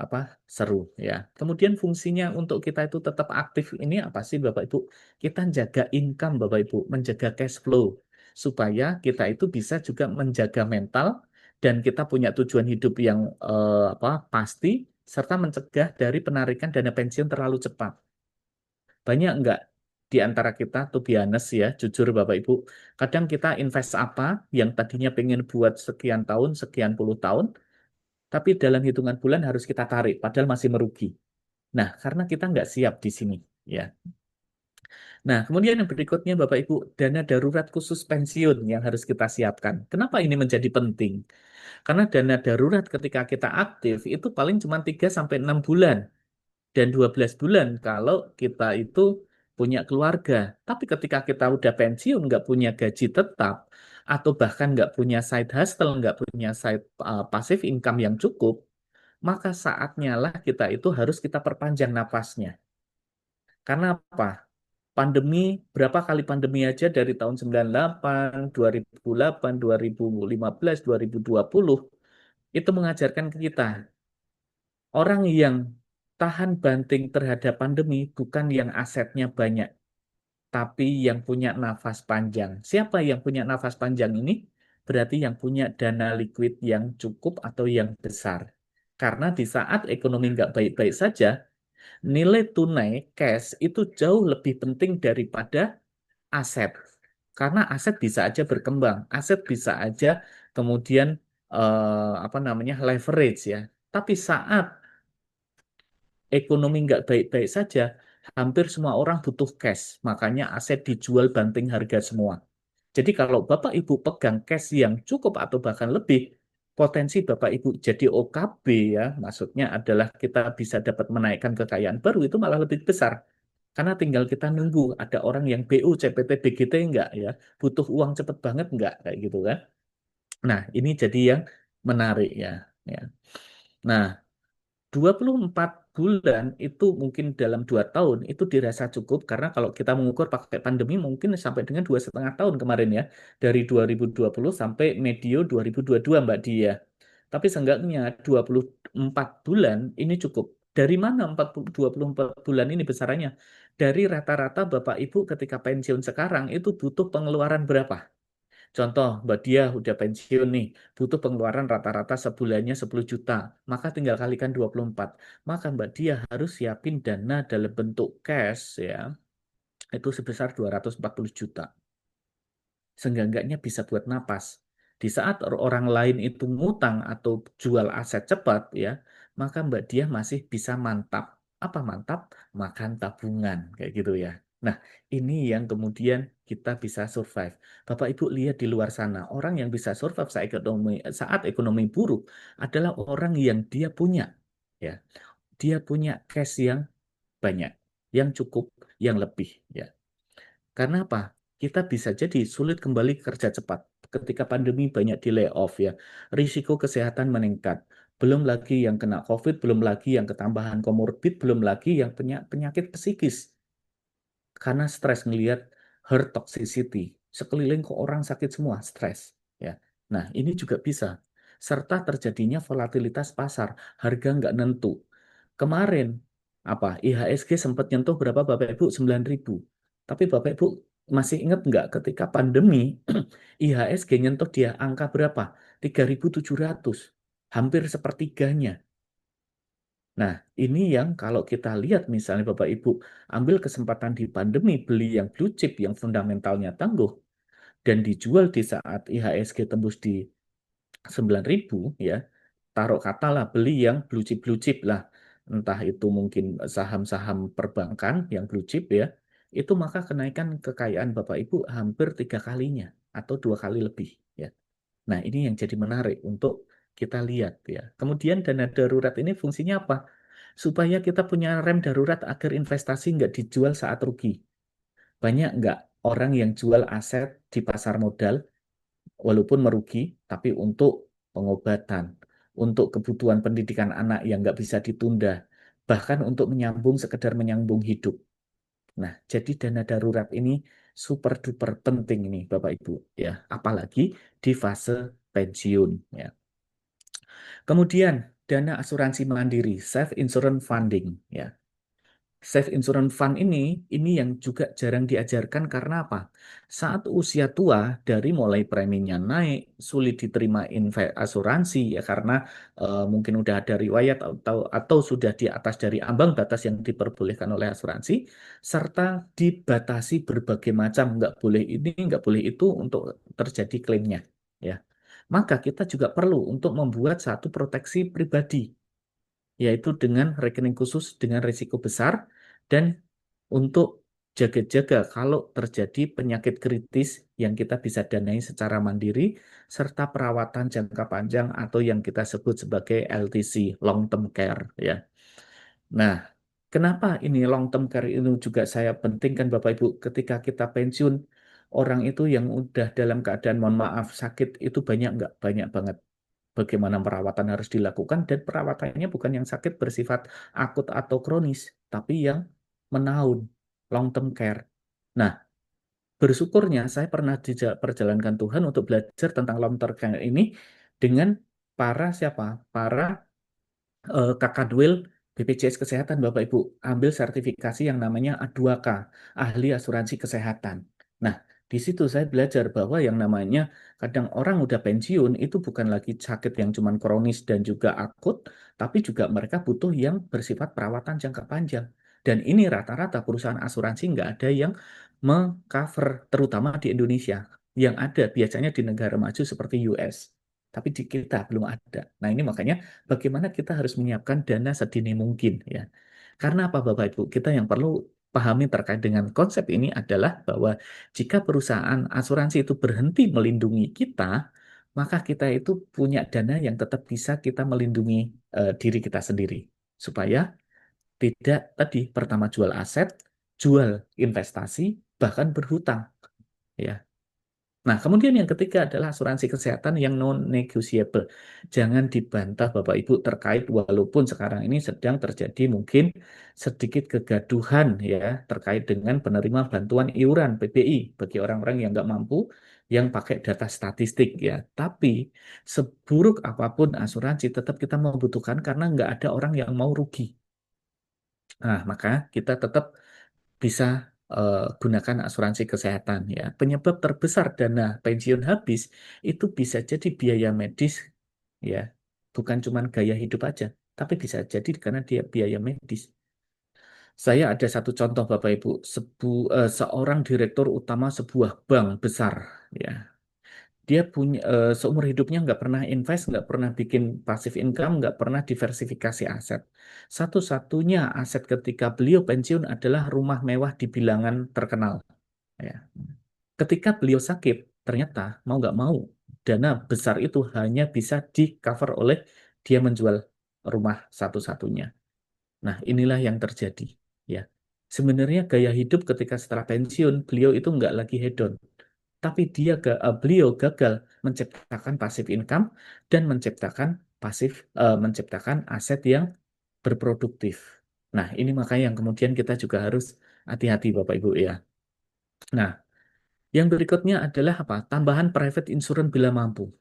apa seru ya. Kemudian fungsinya untuk kita itu tetap aktif ini apa sih Bapak Ibu? Kita jaga income Bapak Ibu, menjaga cash flow supaya kita itu bisa juga menjaga mental dan kita punya tujuan hidup yang apa pasti serta mencegah dari penarikan dana pensiun terlalu cepat. Banyak enggak di antara kita tuh biasa ya, jujur Bapak Ibu, kadang kita invest apa yang tadinya pengen buat sekian tahun, sekian puluh tahun, tapi dalam hitungan bulan harus kita tarik, padahal masih merugi. Nah, karena kita nggak siap di sini, ya. Nah, kemudian yang berikutnya, Bapak Ibu, dana darurat khusus pensiun yang harus kita siapkan. Kenapa ini menjadi penting? Karena dana darurat ketika kita aktif itu paling cuma 3 sampai 6 bulan dan 12 bulan kalau kita itu punya keluarga. Tapi ketika kita udah pensiun, nggak punya gaji tetap, atau bahkan nggak punya side hustle, nggak punya side passive income yang cukup, maka saatnya lah kita itu harus kita perpanjang napasnya. Karena apa? Pandemi, berapa kali pandemi aja dari tahun 98, 2008, 2015, 2020, itu mengajarkan ke kita, orang yang tahan banting terhadap pandemi bukan yang asetnya banyak, tapi yang punya nafas panjang. Siapa yang punya nafas panjang ini? Berarti yang punya dana liquid yang cukup atau yang besar. Karena di saat ekonomi nggak baik-baik saja, nilai tunai cash itu jauh lebih penting daripada aset. Karena aset bisa aja berkembang, aset bisa aja kemudian apa namanya leverage ya. Tapi saat ekonomi nggak baik-baik saja, hampir semua orang butuh cash. Makanya aset dijual banting harga semua. Jadi kalau Bapak Ibu pegang cash yang cukup atau bahkan lebih, potensi Bapak Ibu jadi OKB ya, maksudnya adalah kita bisa dapat menaikkan kekayaan baru itu malah lebih besar. Karena tinggal kita nunggu ada orang yang BU, CPT, BGT enggak ya, butuh uang cepet banget enggak kayak gitu kan. Nah, ini jadi yang menarik ya. Ya. Nah, 24 bulan itu mungkin dalam 2 tahun itu dirasa cukup karena kalau kita mengukur pakai pandemi mungkin sampai dengan 2,5 tahun kemarin ya, dari 2020 sampai medio 2022 Mbak Dia. Tapi seenggaknya 24 bulan ini cukup. Dari mana 24 bulan ini besarannya? Dari rata-rata Bapak Ibu ketika pensiun sekarang itu butuh pengeluaran berapa? Contoh, Mbak Dia udah pensiun nih, butuh pengeluaran rata-rata sebulannya 10 juta, maka tinggal kalikan 24. Maka Mbak Dia harus siapin dana dalam bentuk cash ya, itu sebesar 240 juta. Seenggak-enggaknya bisa buat napas. Di saat orang lain itu ngutang atau jual aset cepat ya, maka Mbak Dia masih bisa mantap. Apa mantap? Makan tabungan kayak gitu ya. Nah, ini yang kemudian kita bisa survive. Bapak Ibu lihat di luar sana, orang yang bisa survive saat ekonomi buruk adalah orang yang dia punya ya. Dia punya cash yang banyak, yang cukup, yang lebih ya. Karena apa? Kita bisa jadi sulit kembali kerja cepat. Ketika pandemi banyak di layoff ya, risiko kesehatan meningkat. Belum lagi yang kena COVID, belum lagi yang ketambahan komorbid, belum lagi yang punya penyakit psikis. Karena stres ngelihat herd toxicity. Sekeliling kok orang sakit semua, stres. Ya. Nah, ini juga bisa. Serta terjadinya volatilitas pasar, harga nggak nentu. Kemarin, apa IHSG sempat nyentuh berapa Bapak Ibu? 9.000. Tapi Bapak Ibu masih ingat nggak ketika pandemi, IHSG nyentuh dia angka berapa? 3.700. Hampir sepertiganya. Nah, ini yang kalau kita lihat misalnya Bapak Ibu ambil kesempatan di pandemi beli yang blue chip yang fundamentalnya tangguh dan dijual di saat IHSG tembus di 9.000 ya, taruh kata lah beli yang blue chip lah, entah itu mungkin saham-saham perbankan yang blue chip ya, itu maka kenaikan kekayaan Bapak Ibu hampir 3 kalinya atau 2 kali lebih ya. Nah, ini yang jadi menarik untuk kita lihat ya. Kemudian dana darurat ini fungsinya apa? Supaya kita punya rem darurat agar investasi nggak dijual saat rugi. Banyak nggak orang yang jual aset di pasar modal walaupun merugi, tapi untuk pengobatan, untuk kebutuhan pendidikan anak yang nggak bisa ditunda, bahkan untuk menyambung sekedar menyambung hidup. Nah, jadi dana darurat ini super duper penting ini Bapak Ibu ya, apalagi di fase pensiun ya. Kemudian dana asuransi mandiri, self insurance funding ya. Self insurance fund ini yang juga jarang diajarkan karena apa? Saat usia tua dari mulai preminya naik, sulit diterima asuransi ya karena mungkin udah ada riwayat atau sudah di atas dari ambang batas yang diperbolehkan oleh asuransi, serta dibatasi berbagai macam nggak boleh ini nggak boleh itu untuk terjadi klaimnya ya. Maka kita juga perlu untuk membuat satu proteksi pribadi yaitu dengan rekening khusus dengan risiko besar dan untuk jaga-jaga kalau terjadi penyakit kritis yang kita bisa danai secara mandiri serta perawatan jangka panjang atau yang kita sebut sebagai LTC, long term care ya. Nah, kenapa ini long term care itu juga saya pentingkan Bapak Ibu ketika kita pensiun orang itu yang udah dalam keadaan mohon maaf sakit itu banyak nggak? Banyak banget bagaimana perawatan harus dilakukan dan perawatannya bukan yang sakit bersifat akut atau kronis, tapi yang menahun, long term care. Nah, bersyukurnya saya pernah diperjalankan Tuhan untuk belajar tentang long term care ini dengan para siapa? Para Kakadwil BPJS Kesehatan, Bapak Ibu, ambil sertifikasi yang namanya A2K, Ahli Asuransi Kesehatan. Nah, di situ saya belajar bahwa yang namanya kadang orang udah pensiun itu bukan lagi sakit yang cuman kronis dan juga akut, tapi juga mereka butuh yang bersifat perawatan jangka panjang. Dan ini rata-rata perusahaan asuransi nggak ada yang mengcover, terutama di Indonesia. Yang ada biasanya di negara maju seperti US. Tapi di kita belum ada. Nah, ini makanya bagaimana kita harus menyiapkan dana sedini mungkin ya. Karena apa Bapak Ibu? Kita yang perlu pahami terkait dengan konsep ini adalah bahwa jika perusahaan asuransi itu berhenti melindungi kita, maka kita itu punya dana yang tetap bisa kita melindungi diri kita sendiri. Supaya tidak tadi pertama jual aset, jual investasi, bahkan berhutang ya. Nah, kemudian yang ketiga adalah asuransi kesehatan yang non-negotiable. Jangan dibantah Bapak Ibu terkait walaupun sekarang ini sedang terjadi mungkin sedikit kegaduhan ya terkait dengan penerima bantuan iuran PBI bagi orang-orang yang nggak mampu yang pakai data statistik ya. Tapi seburuk apapun asuransi tetap kita membutuhkan karena nggak ada orang yang mau rugi. Nah, maka kita tetap bisa gunakan asuransi kesehatan ya. Penyebab terbesar dana pensiun habis itu bisa jadi biaya medis ya. Bukan cuma gaya hidup aja, tapi bisa jadi karena dia biaya medis. Saya ada satu contoh Bapak Ibu, seorang direktur utama sebuah bank besar ya. Dia punya seumur hidupnya nggak pernah invest, nggak pernah bikin passive income, nggak pernah diversifikasi aset. Satu-satunya aset ketika beliau pensiun adalah rumah mewah di bilangan terkenal. Ya. Ketika beliau sakit, ternyata mau nggak mau dana besar itu hanya bisa di cover oleh dia menjual rumah satu-satunya. Nah, inilah yang terjadi. Ya, sebenarnya gaya hidup ketika setelah pensiun beliau itu nggak lagi hedon, tapi beliau gagal menciptakan passive income dan menciptakan aset yang berproduktif. Nah, ini makanya yang kemudian kita juga harus hati-hati Bapak Ibu ya. Nah, yang berikutnya adalah apa? Tambahan private insurance bila mampu.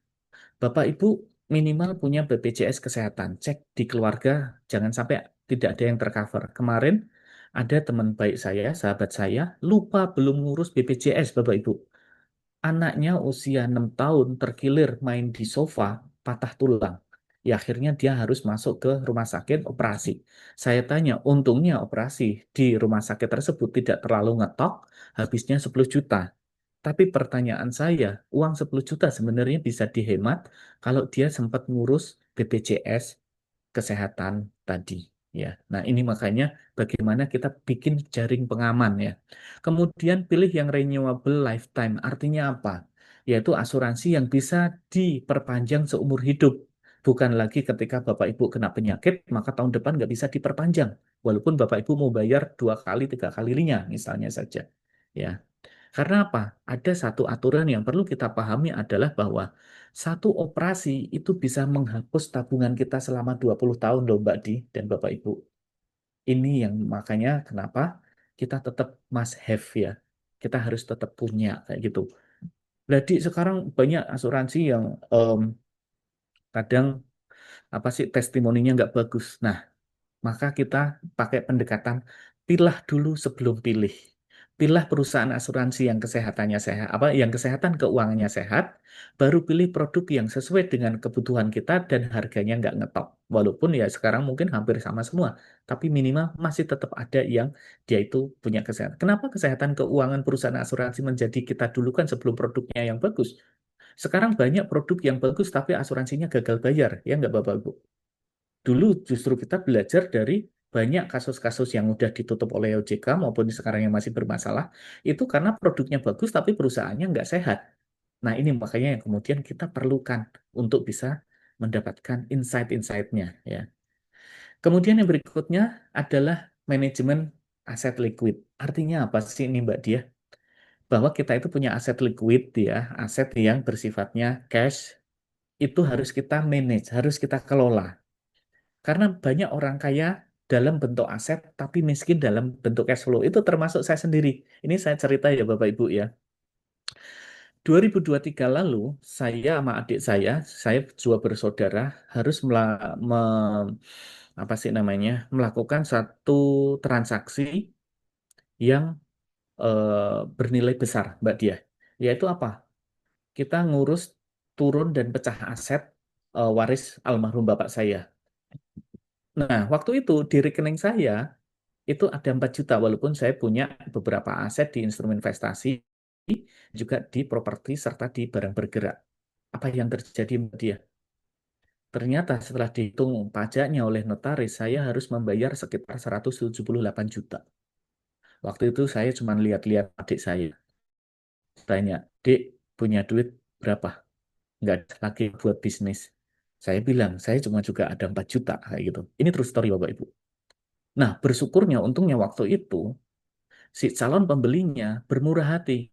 Bapak Ibu minimal punya BPJS Kesehatan. Cek di keluarga, jangan sampai tidak ada yang tercover. Kemarin ada teman baik saya, sahabat saya, lupa belum ngurus BPJS, Bapak Ibu. Anaknya usia 6 tahun terkilir main di sofa, patah tulang. Ya akhirnya dia harus masuk ke rumah sakit operasi. Saya tanya, untungnya operasi di rumah sakit tersebut tidak terlalu ngetok, habisnya 10 juta. Tapi pertanyaan saya, uang 10 juta sebenarnya bisa dihemat kalau dia sempat ngurus BPJS kesehatan tadi. Ya, nah ini makanya bagaimana kita bikin jaring pengaman ya. Kemudian pilih yang renewable lifetime. Artinya apa? Yaitu asuransi yang bisa diperpanjang seumur hidup. Bukan lagi ketika Bapak Ibu kena penyakit, maka tahun depan nggak bisa diperpanjang. Walaupun Bapak Ibu mau bayar 2 kali, 3 kalinya misalnya saja. Ya, karena apa? Ada satu aturan yang perlu kita pahami adalah bahwa satu operasi itu bisa menghapus tabungan kita selama 20 tahun loh Mbak Di dan Bapak Ibu. Ini yang makanya kenapa kita tetap must have ya. Kita harus tetap punya kayak gitu. Jadi sekarang banyak asuransi yang kadang apa sih testimoninya nggak bagus. Nah, maka kita pakai pendekatan pilah dulu sebelum pilih. Pilih perusahaan asuransi yang kesehatannya sehat, yang kesehatan keuangannya sehat, baru pilih produk yang sesuai dengan kebutuhan kita dan harganya nggak ngetop. Walaupun ya sekarang mungkin hampir sama semua, tapi minimal masih tetap ada yang dia itu punya kesehatan. Kenapa kesehatan keuangan perusahaan asuransi menjadi kita dulukan sebelum produknya yang bagus? Sekarang banyak produk yang bagus tapi asuransinya gagal bayar, ya nggak Bapak Ibu? Dulu justru kita belajar dari banyak kasus-kasus yang udah ditutup oleh OJK maupun sekarang yang masih bermasalah, itu karena produknya bagus tapi perusahaannya nggak sehat. Nah, ini makanya yang kemudian kita perlukan untuk bisa mendapatkan insight-insight-nya. Ya. Kemudian yang berikutnya adalah manajemen aset liquid. Artinya apa sih ini Mbak Dia? Bahwa kita itu punya aset liquid ya, aset yang bersifatnya cash, itu harus kita manage, harus kita kelola. Karena banyak orang kaya dalam bentuk aset, tapi miskin dalam bentuk cash flow. Itu termasuk saya sendiri. Ini saya cerita ya Bapak Ibu ya. 2023 lalu, saya sama adik saya dua bersaudara, harus apa sih namanya, melakukan satu transaksi yang bernilai besar, Mbak Dia. Yaitu apa? Kita ngurus turun dan pecah aset waris almarhum bapak saya. Nah, waktu itu di rekening saya itu ada 4 juta, walaupun saya punya beberapa aset di instrumen investasi, juga di properti, serta di barang bergerak. Apa yang terjadi Mbak Dia? Ternyata setelah dihitung pajaknya oleh notaris, saya harus membayar sekitar 178 juta. Waktu itu saya cuma lihat-lihat adik saya. Tanya, "Dek, punya duit berapa?" Nggak ada lagi buat bisnis. Saya bilang, saya cuma juga ada 4 juta kayak gitu. Ini true story Bapak Ibu. Nah, bersyukurnya, untungnya waktu itu si calon pembelinya bermurah hati.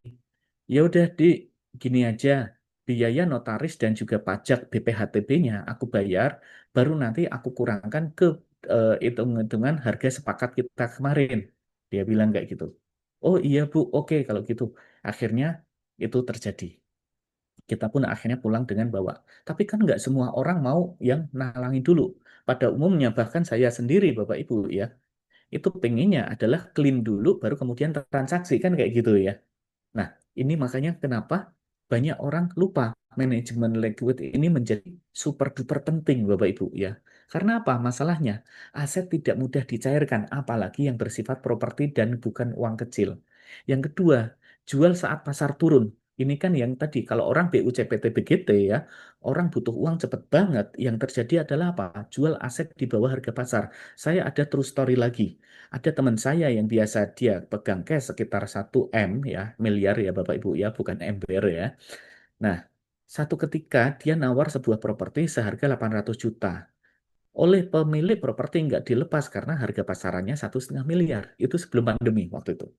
Ya udah di gini aja, biaya notaris dan juga pajak BPHTB-nya aku bayar, baru nanti aku kurangkan ke hitung-hitungan harga sepakat kita kemarin. Dia bilang kayak gitu. Oh iya Bu, oke kalau gitu. Akhirnya itu terjadi. Kita pun akhirnya pulang dengan bawa. Tapi kan nggak semua orang mau yang nalangin dulu. Pada umumnya bahkan saya sendiri Bapak Ibu ya, itu pengennya adalah clean dulu baru kemudian transaksi kan kayak gitu ya. Nah, ini makanya kenapa banyak orang lupa manajemen liquid ini menjadi super duper penting Bapak Ibu ya. Karena apa? Masalahnya aset tidak mudah dicairkan apalagi yang bersifat properti dan bukan uang kecil. Yang kedua, jual saat pasar turun. Ini kan yang tadi kalau orang BUCPT BGT ya, orang butuh uang cepat banget. Yang terjadi adalah apa? Jual aset di bawah harga pasar. Saya ada true story lagi. Ada teman saya yang biasa dia pegang cash sekitar 1 M ya, miliar ya Bapak Ibu ya, bukan ember ya. Nah, satu ketika dia nawar sebuah properti seharga 800 juta. Oleh pemilik properti nggak dilepas karena harga pasarannya 1,5 miliar. Itu sebelum pandemi waktu itu.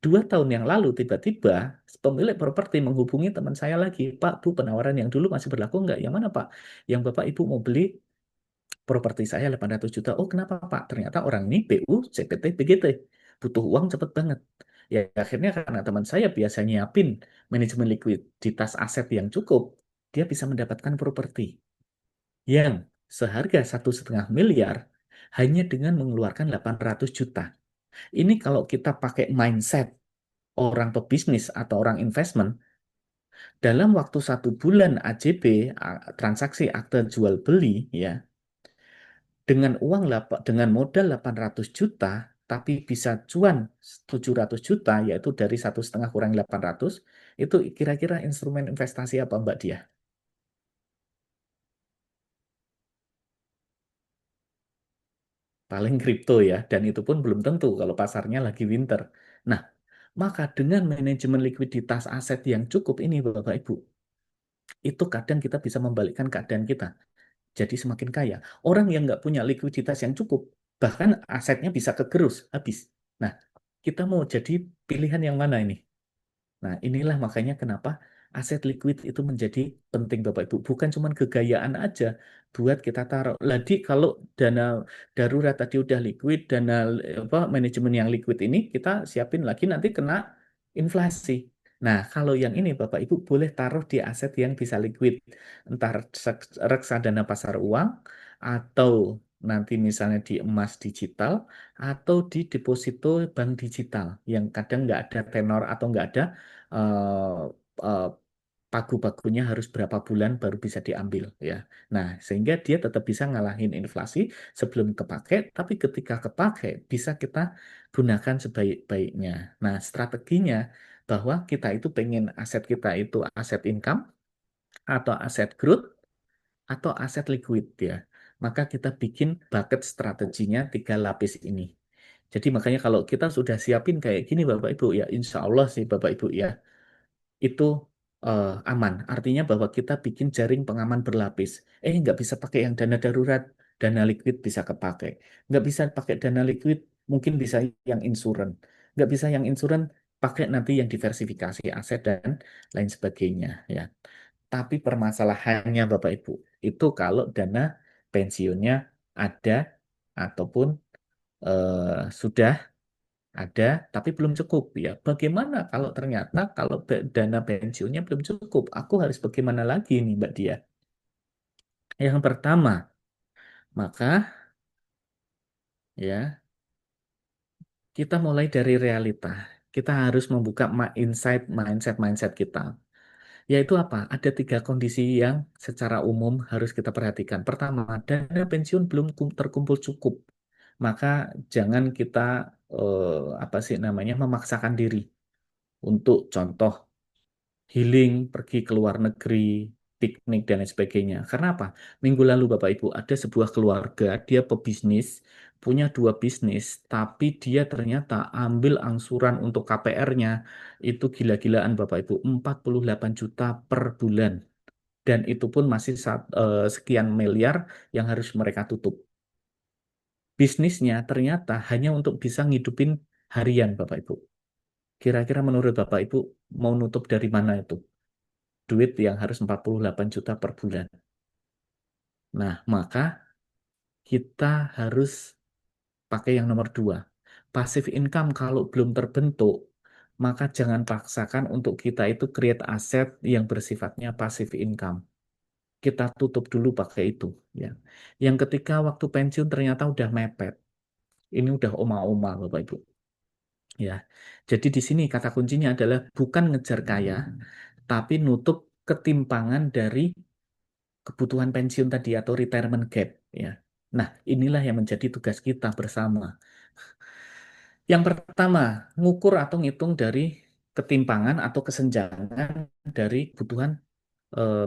2 tahun yang lalu tiba-tiba pemilik properti menghubungi teman saya lagi. Pak, Bu, penawaran yang dulu masih berlaku nggak? Yang mana Pak? Yang Bapak Ibu mau beli properti saya 800 juta. Oh, kenapa Pak? Ternyata orang ini BU, CPT, BGT. Butuh uang cepet banget. Ya, akhirnya karena teman saya biasa nyiapin manajemen likuiditas aset yang cukup, dia bisa mendapatkan properti yang seharga 1,5 miliar hanya dengan mengeluarkan 800 juta. Ini kalau kita pakai mindset orang pebisnis atau orang investment, dalam waktu 1 bulan AJB, transaksi akte jual beli, ya, dengan modal 800 juta, tapi bisa cuan 700 juta, yaitu dari 1,5 kurang 800, itu kira-kira instrumen investasi apa Mbak Dia? Paling kripto ya, dan itu pun belum tentu kalau pasarnya lagi winter. Nah, maka dengan manajemen likuiditas aset yang cukup ini Bapak Ibu, itu kadang kita bisa membalikkan keadaan kita. Jadi semakin kaya. Orang yang nggak punya likuiditas yang cukup, bahkan asetnya bisa kegerus, habis. Nah, kita mau jadi pilihan yang mana ini? Nah, inilah makanya kenapa aset liquid itu menjadi penting Bapak Ibu. Bukan cuma kegayaan aja buat kita taruh. Lagi kalau dana darurat tadi udah liquid, dana apa manajemen yang liquid ini kita siapin lagi nanti kena inflasi. Nah, kalau yang ini Bapak Ibu boleh taruh di aset yang bisa liquid. Entah reksadana pasar uang atau nanti misalnya di emas digital atau di deposito bank digital yang kadang nggak ada tenor atau nggak ada eh, eh, pagu-pagunya harus berapa bulan baru bisa diambil ya. Nah, sehingga dia tetap bisa ngalahin inflasi sebelum kepake, tapi ketika kepake bisa kita gunakan sebaik-baiknya. Nah, strateginya bahwa kita itu pengen aset kita itu aset income atau aset growth atau aset liquid ya. Maka kita bikin bucket strateginya 3 lapis ini. Jadi makanya kalau kita sudah siapin kayak gini Bapak Ibu ya, insya Allah sih Bapak Ibu ya, itu aman. Artinya bahwa kita bikin jaring pengaman berlapis. Nggak bisa pakai yang dana darurat, dana liquid bisa kepakai. Nggak bisa pakai dana liquid, mungkin bisa yang insuran. Nggak bisa yang insuran, pakai nanti yang diversifikasi aset dan lain sebagainya. Ya. Tapi permasalahannya Bapak Ibu, itu kalau dana pensiunnya ada ataupun sudah ada tapi belum cukup ya. Bagaimana kalau ternyata kalau dana pensiunnya belum cukup? Aku harus bagaimana lagi nih Mbak Dia? Yang pertama, maka ya kita mulai dari realita. Kita harus membuka mindset kita. Yaitu apa? Ada 3 kondisi yang secara umum harus kita perhatikan. Pertama, dana pensiun belum terkumpul cukup. Maka jangan kita apa sih namanya memaksakan diri untuk contoh healing, pergi ke luar negeri, piknik dan lain sebagainya. Karena apa? Minggu lalu Bapak Ibu ada sebuah keluarga, dia pebisnis, punya 2 bisnis, tapi dia ternyata ambil angsuran untuk KPR-nya itu gila-gilaan Bapak Ibu, 48 juta per bulan. Dan itu pun masih sekian miliar yang harus mereka tutup. Bisnisnya ternyata hanya untuk bisa ngidupin harian Bapak Ibu. Kira-kira menurut Bapak Ibu mau nutup dari mana itu? Duit yang harus 48 juta per bulan. Nah, maka kita harus pakai yang nomor 2. Passive income kalau belum terbentuk, maka jangan paksakan untuk kita itu create aset yang bersifatnya passive income. Kita tutup dulu pakai itu. Ya. Yang ketiga, waktu pensiun ternyata udah mepet. Ini udah oma-oma, Bapak Ibu. Ya, jadi di sini kata kuncinya adalah bukan ngejar kaya, tapi nutup ketimpangan dari kebutuhan pensiun tadi atau retirement gap ya. Nah, inilah yang menjadi tugas kita bersama. Yang pertama, ngukur atau ngitung dari ketimpangan atau kesenjangan dari kebutuhan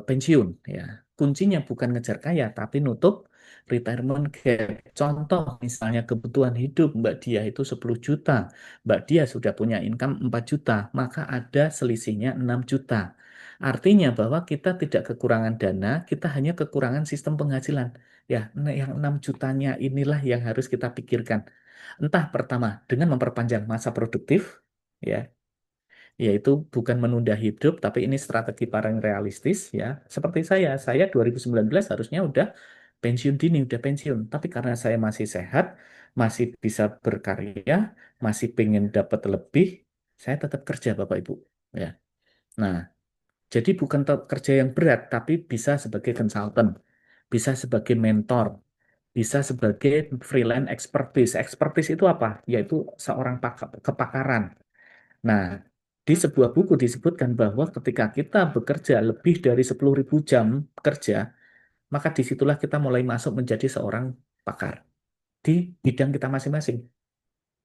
pensiun ya. Kuncinya bukan ngejar kaya tapi nutup retirement gap. Contoh misalnya kebutuhan hidup Mbak Dia itu 10 juta, Mbak Dia sudah punya income 4 juta, maka ada selisihnya 6 juta. Artinya bahwa kita tidak kekurangan dana, kita hanya kekurangan sistem penghasilan. Ya, nah yang 6 jutanya inilah yang harus kita pikirkan. Entah pertama dengan memperpanjang masa produktif, ya, yaitu bukan menunda hidup, tapi ini strategi paling realistis ya. Seperti saya 2019 harusnya udah pensiun dini, udah pensiun. Tapi karena saya masih sehat, masih bisa berkarya, masih pengen dapat lebih, saya tetap kerja Bapak Ibu. Ya. Nah, jadi bukan kerja yang berat, tapi bisa sebagai konsultan, bisa sebagai mentor, bisa sebagai freelance expertise. Expertise itu apa? Yaitu seorang kepakaran. Nah, di sebuah buku disebutkan bahwa ketika kita bekerja lebih dari 10.000 jam kerja, maka disitulah kita mulai masuk menjadi seorang pakar di bidang kita masing-masing.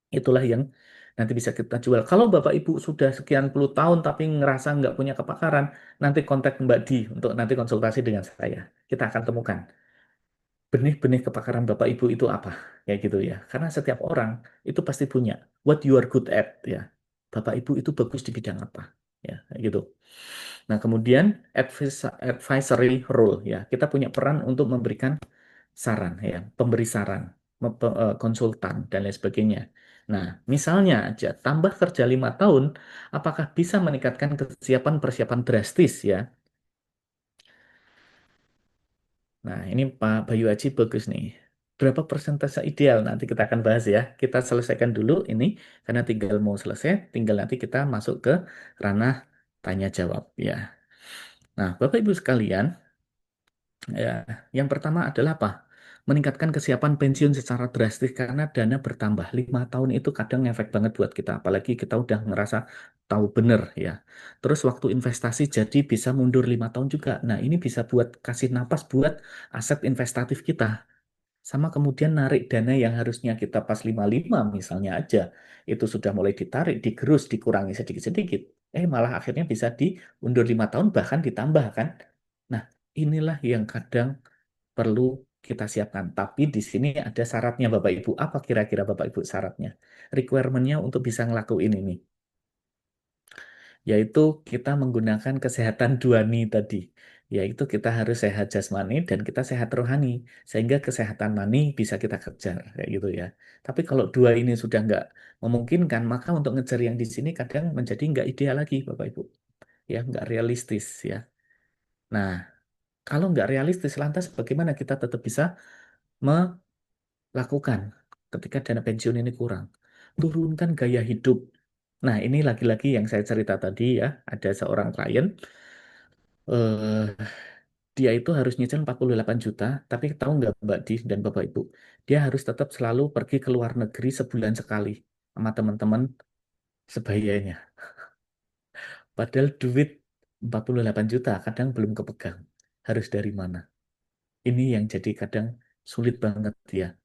Itulah yang nanti bisa kita jual. Kalau Bapak Ibu sudah sekian puluh tahun tapi ngerasa nggak punya kepakaran, nanti kontak Mbak Di untuk nanti konsultasi dengan saya. Kita akan temukan benih-benih kepakaran Bapak Ibu itu apa, kayak gitu ya. Karena setiap orang itu pasti punya what you are good at ya. Bapak Ibu itu bagus di bidang apa, ya, kayak gitu. Nah, kemudian advisory role ya. Kita punya peran untuk memberikan saran ya, pemberi saran, konsultan dan lain sebagainya. Nah, misalnya aja tambah kerja 5 tahun, apakah bisa meningkatkan kesiapan persiapan drastis ya? Nah, ini Pak Bayu Aji bagus nih. Berapa persentase ideal nanti kita akan bahas ya. Kita selesaikan dulu ini karena tinggal mau selesai, tinggal nanti kita masuk ke ranah tanya jawab ya. Nah, Bapak Ibu sekalian, ya, yang pertama adalah apa? Meningkatkan kesiapan pensiun secara drastis karena dana bertambah. 5 tahun itu kadang efek banget buat kita, apalagi kita udah ngerasa tahu bener ya. Terus waktu investasi jadi bisa mundur 5 tahun juga. Nah, ini bisa buat kasih napas buat aset investatif kita. Sama kemudian narik dana yang harusnya kita pas 55 misalnya aja, itu sudah mulai ditarik, digerus, dikurangi sedikit-sedikit. Malah akhirnya bisa diundur 5 tahun bahkan ditambah kan. Nah, inilah yang kadang perlu kita siapkan. Tapi di sini ada syaratnya Bapak Ibu. Apa kira-kira Bapak Ibu syaratnya? Requirement-nya untuk bisa ngelakuin ini. Yaitu kita menggunakan kesehatan duani tadi. Yaitu kita harus sehat jasmani dan kita sehat rohani. Sehingga kesehatan mani bisa kita kejar. Kayak gitu ya. Tapi kalau dua ini sudah nggak memungkinkan, maka untuk ngejar yang di sini kadang menjadi nggak ideal lagi Bapak Ibu. Ya, nggak realistis ya. Nah, kalau nggak realistis, lantas bagaimana kita tetap bisa melakukan ketika dana pensiun ini kurang. Turunkan gaya hidup. Nah, ini lagi-lagi yang saya cerita tadi ya, ada seorang klien, eh, dia itu harus nyicil 48 juta, tapi tahu nggak Mbak Di dan Bapak Ibu, dia harus tetap selalu pergi ke luar negeri sebulan sekali sama teman-teman sebayanya. Padahal duit 48 juta kadang belum kepegang. Harus dari mana? Ini yang jadi kadang sulit banget ya.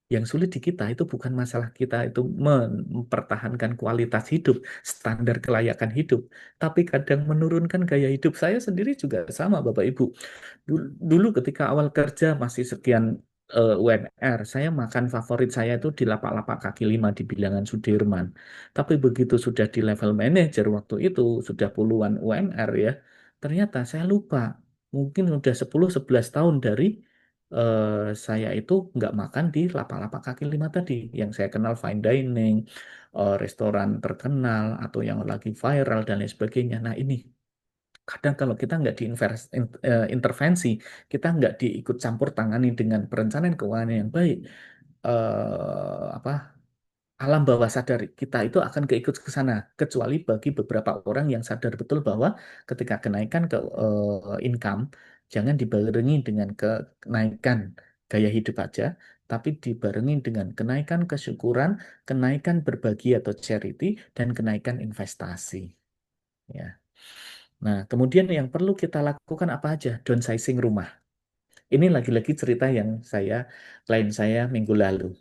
Yang sulit di kita itu bukan masalah kita itu mempertahankan kualitas hidup, standar kelayakan hidup, tapi kadang menurunkan gaya hidup. Saya sendiri juga sama, Bapak Ibu. Dulu ketika awal kerja masih sekian UMR, saya makan favorit saya itu di lapak-lapak kaki lima di Bilangan Sudirman. Tapi begitu sudah di level manajer waktu itu, sudah puluhan UMR ya, ternyata saya lupa. Mungkin udah 10-11 tahun dari saya itu nggak makan di lapak-lapak kaki lima tadi. Yang saya kenal fine dining, restoran terkenal, atau yang lagi viral dan lain sebagainya. Nah ini kadang kalau kita nggak intervensi, kita nggak diikut campur tangani dengan perencanaan keuangan yang baik, apa alam bawah sadar kita itu akan keikut ke sana. Kecuali bagi beberapa orang yang sadar betul bahwa ketika kenaikan ke income, jangan dibarengi dengan kenaikan gaya hidup aja, tapi dibarengi dengan kenaikan kesyukuran, kenaikan berbagi atau charity, dan kenaikan investasi. Ya. Nah, kemudian yang perlu kita lakukan apa aja? Downsizing rumah. Ini lagi-lagi cerita yang klien saya minggu lalu.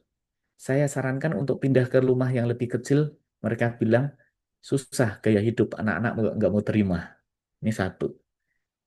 Saya sarankan untuk pindah ke rumah yang lebih kecil. Mereka bilang susah gaya hidup, anak-anak nggak mau terima. Ini satu.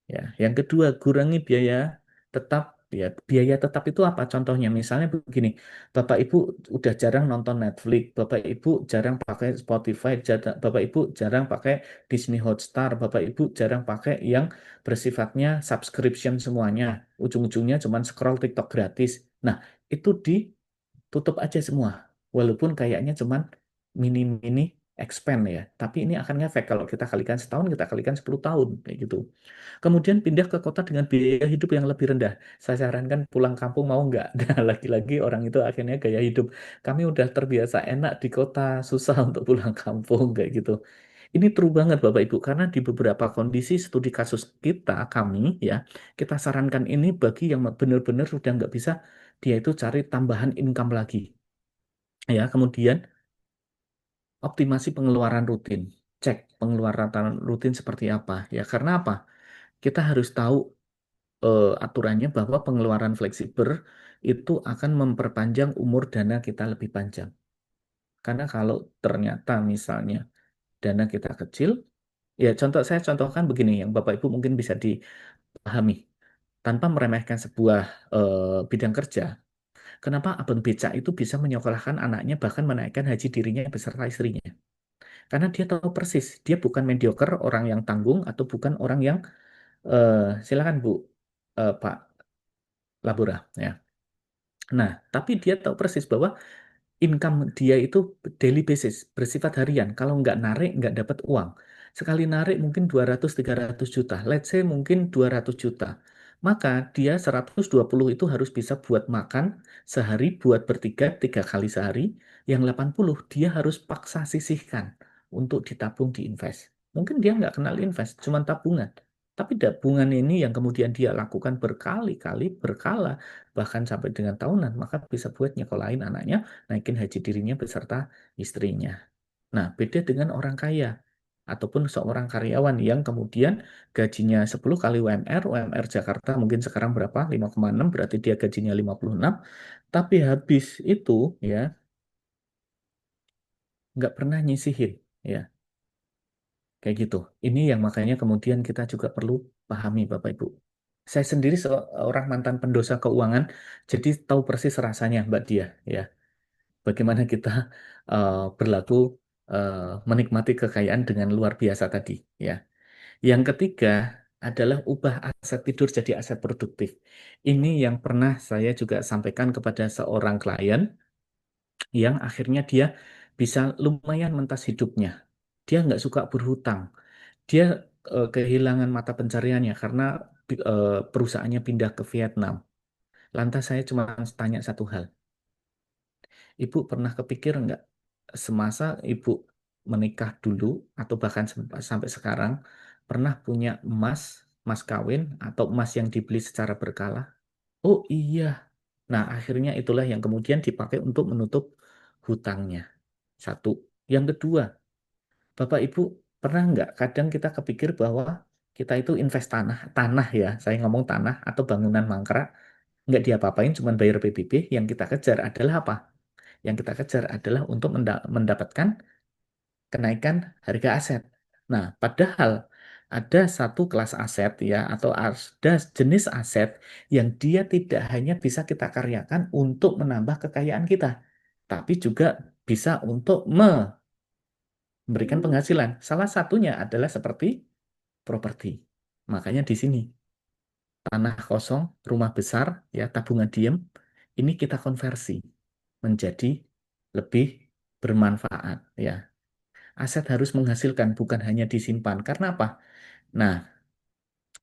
Ya, yang kedua, kurangi biaya tetap. Ya, biaya tetap itu apa? Contohnya, misalnya begini, Bapak Ibu udah jarang nonton Netflix, Bapak Ibu jarang pakai Spotify, Bapak Ibu jarang pakai Disney Hotstar, Bapak Ibu jarang pakai yang bersifatnya subscription semuanya. Ujung-ujungnya cuma scroll TikTok gratis. Nah, itu ditutup aja semua. Walaupun kayaknya cuman mini-mini expand ya. Tapi ini akan ngefek kalau kita kalikan setahun, kita kalikan 10 tahun kayak gitu. Kemudian pindah ke kota dengan biaya hidup yang lebih rendah. Saya sarankan pulang kampung mau nggak? Nah, lagi-lagi orang itu akhirnya gaya hidup. Kami udah terbiasa enak di kota, susah untuk pulang kampung kayak gitu. Ini true banget Bapak Ibu, karena di beberapa kondisi studi kasus kita, kami ya, kita sarankan ini bagi yang benar-benar sudah nggak bisa, dia itu cari tambahan income lagi. Ya, kemudian optimasi pengeluaran rutin. Cek pengeluaran rutin seperti apa. Ya, karena apa? Kita harus tahu aturannya bahwa pengeluaran fleksibel itu akan memperpanjang umur dana kita lebih panjang. Karena kalau ternyata misalnya dana kita kecil, ya saya contohkan begini yang Bapak Ibu mungkin bisa dipahami. Tanpa meremehkan sebuah bidang kerja, kenapa Abang Becak itu bisa menyekolahkan anaknya bahkan menaikkan haji dirinya beserta istrinya? Karena dia tahu persis, dia bukan mediocre, orang yang tanggung, atau bukan orang yang silakan Bu, Pak Labora, ya. Nah, tapi dia tahu persis bahwa income dia itu daily basis, bersifat harian. Kalau nggak narik, nggak dapat uang. Sekali narik mungkin 200-300 juta. Let's say mungkin 200 juta. Maka dia 120 itu harus bisa buat makan sehari, buat bertiga, 3 kali sehari. Yang 80 dia harus paksa sisihkan untuk ditabung diinvest. Mungkin dia nggak kenal invest, cuma tabungan. Tapi tabungan ini yang kemudian dia lakukan berkali-kali, berkala, bahkan sampai dengan tahunan, maka bisa buat nyekolahin anaknya, naikin haji dirinya beserta istrinya. Nah, beda dengan orang kaya ataupun seorang karyawan yang kemudian gajinya 10 kali UMR, UMR Jakarta mungkin sekarang berapa? 5,6, berarti dia gajinya 56, tapi habis itu ya nggak pernah nyisihin, ya kayak gitu. Ini yang makanya kemudian kita juga perlu pahami Bapak Ibu. Saya sendiri seorang mantan pendosa keuangan, jadi tahu persis rasanya Mbak Dia, ya. Bagaimana kita berlaku eh, menikmati kekayaan dengan luar biasa tadi, ya. Yang ketiga adalah ubah aset tidur jadi aset produktif. Ini yang pernah saya juga sampaikan kepada seorang klien yang akhirnya dia bisa lumayan mentas hidupnya. Dia nggak suka berhutang. Dia kehilangan mata pencariannya karena perusahaannya pindah ke Vietnam. Lantas saya cuma tanya satu hal. Ibu pernah kepikir nggak semasa Ibu menikah dulu atau bahkan sampai sekarang pernah punya emas, emas kawin atau emas yang dibeli secara berkala? Oh iya. Nah, akhirnya itulah yang kemudian dipakai untuk menutup hutangnya. Satu. Yang kedua, Bapak Ibu pernah nggak kadang kita kepikir bahwa kita itu invest tanah ya, saya ngomong tanah atau bangunan mangkrak, nggak diapa-apain, cuma bayar PBB, yang kita kejar adalah apa? Yang kita kejar adalah untuk mendapatkan kenaikan harga aset. Nah, padahal ada satu kelas aset ya, atau ada jenis aset yang dia tidak hanya bisa kita karyakan untuk menambah kekayaan kita, tapi juga bisa untuk memberikan penghasilan. Salah satunya adalah seperti properti. Makanya di sini tanah kosong, rumah besar, ya tabungan diem, ini kita konversi menjadi lebih bermanfaat. Ya, aset harus menghasilkan, bukan hanya disimpan. Karena apa? Nah,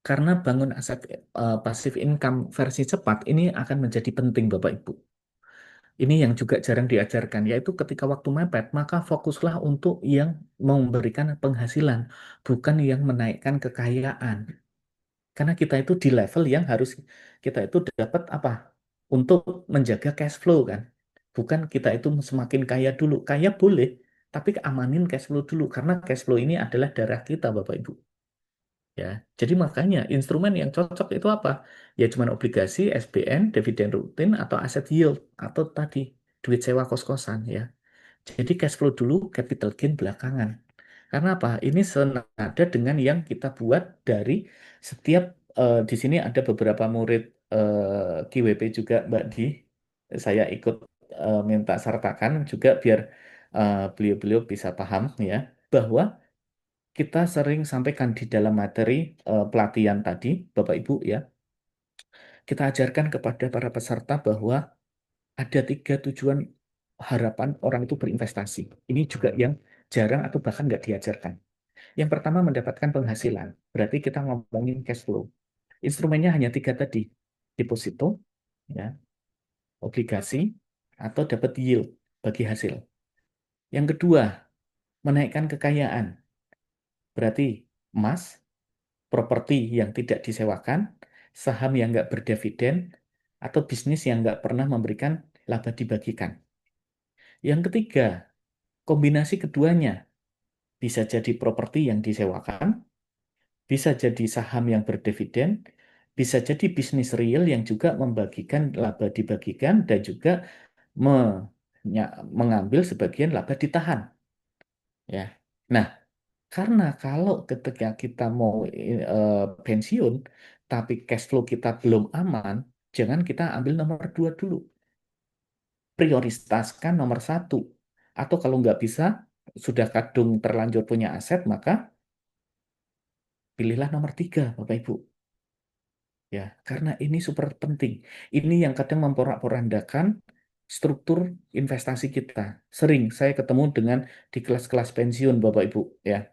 karena bangun aset pasif income versi cepat ini akan menjadi penting, Bapak Ibu. Ini yang juga jarang diajarkan, yaitu ketika waktu mepet, maka fokuslah untuk yang memberikan penghasilan, bukan yang menaikkan kekayaan. Karena kita itu di level yang harus kita itu dapat apa? Untuk menjaga cash flow kan. Bukan kita itu semakin kaya dulu. Kaya boleh, tapi amanin cash flow dulu. Karena cash flow ini adalah darah kita, Bapak Ibu. Ya, jadi makanya instrumen yang cocok itu apa? Ya cuma obligasi, SBN, dividen rutin, atau aset yield, atau tadi duit sewa kos-kosan ya. Jadi cash flow dulu, capital gain belakangan. Karena apa? Ini senada dengan yang kita buat dari setiap di sini ada beberapa murid QWP juga, Mbak Di. Saya ikut minta sertakan juga biar beliau-beliau bisa paham ya bahwa kita sering sampaikan di dalam materi pelatihan tadi, Bapak Ibu ya. Kita ajarkan kepada para peserta bahwa ada 3 tujuan harapan orang itu berinvestasi. Ini juga yang jarang atau bahkan nggak diajarkan. Yang pertama mendapatkan penghasilan. Berarti kita ngomongin cash flow. Instrumennya hanya 3 tadi. Deposito, ya, obligasi, atau dapat yield bagi hasil. Yang kedua, menaikkan kekayaan. Berarti emas, properti yang tidak disewakan, saham yang nggak berdividen, atau bisnis yang nggak pernah memberikan laba dibagikan. Yang ketiga, kombinasi keduanya. Bisa jadi properti yang disewakan, bisa jadi saham yang berdividen, bisa jadi bisnis real yang juga membagikan laba dibagikan dan juga mengambil sebagian laba ditahan. Ya. Nah, karena kalau ketika kita mau pensiun, tapi cash flow kita belum aman, jangan kita ambil nomor 2 dulu. Prioritaskan nomor 1. Atau kalau nggak bisa, sudah kadung terlanjur punya aset, maka pilihlah nomor 3, Bapak Ibu. Ya, karena ini super penting. Ini yang kadang memporak-porandakan struktur investasi kita. Sering saya ketemu dengan di kelas-kelas pensiun, Bapak Ibu. Ya,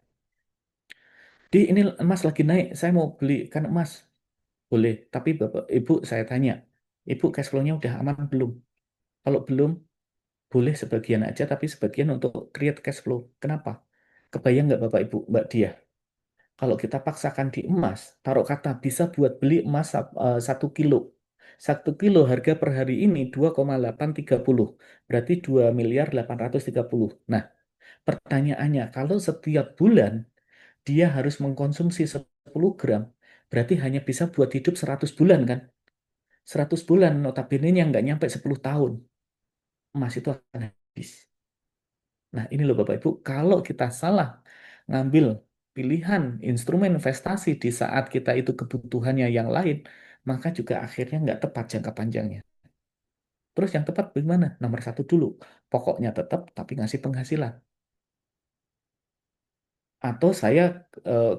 di ini emas lagi naik, saya mau beli kan emas. Boleh, tapi Bapak Ibu saya tanya, Ibu cash flow-nya udah aman belum? Kalau belum, boleh sebagian aja, tapi sebagian untuk create cash flow. Kenapa? Kebayang nggak Bapak Ibu, Mbak Dia? Kalau kita paksakan di emas, taruh kata bisa buat beli emas 1 kilo. 1 kilo harga per hari ini 2,830. Berarti 2.830. Nah, pertanyaannya, kalau setiap bulan dia harus mengkonsumsi 10 gram, berarti hanya bisa buat hidup 100 bulan kan? 100 bulan notabene yang nggak nyampe 10 tahun. Emas itu akan habis. Nah, ini loh Bapak Ibu, kalau kita salah ngambil pilihan instrumen investasi di saat kita itu kebutuhannya yang lain, maka juga akhirnya nggak tepat jangka panjangnya. Terus yang tepat bagaimana? Nomor 1 dulu, pokoknya tetap tapi ngasih penghasilan. Atau saya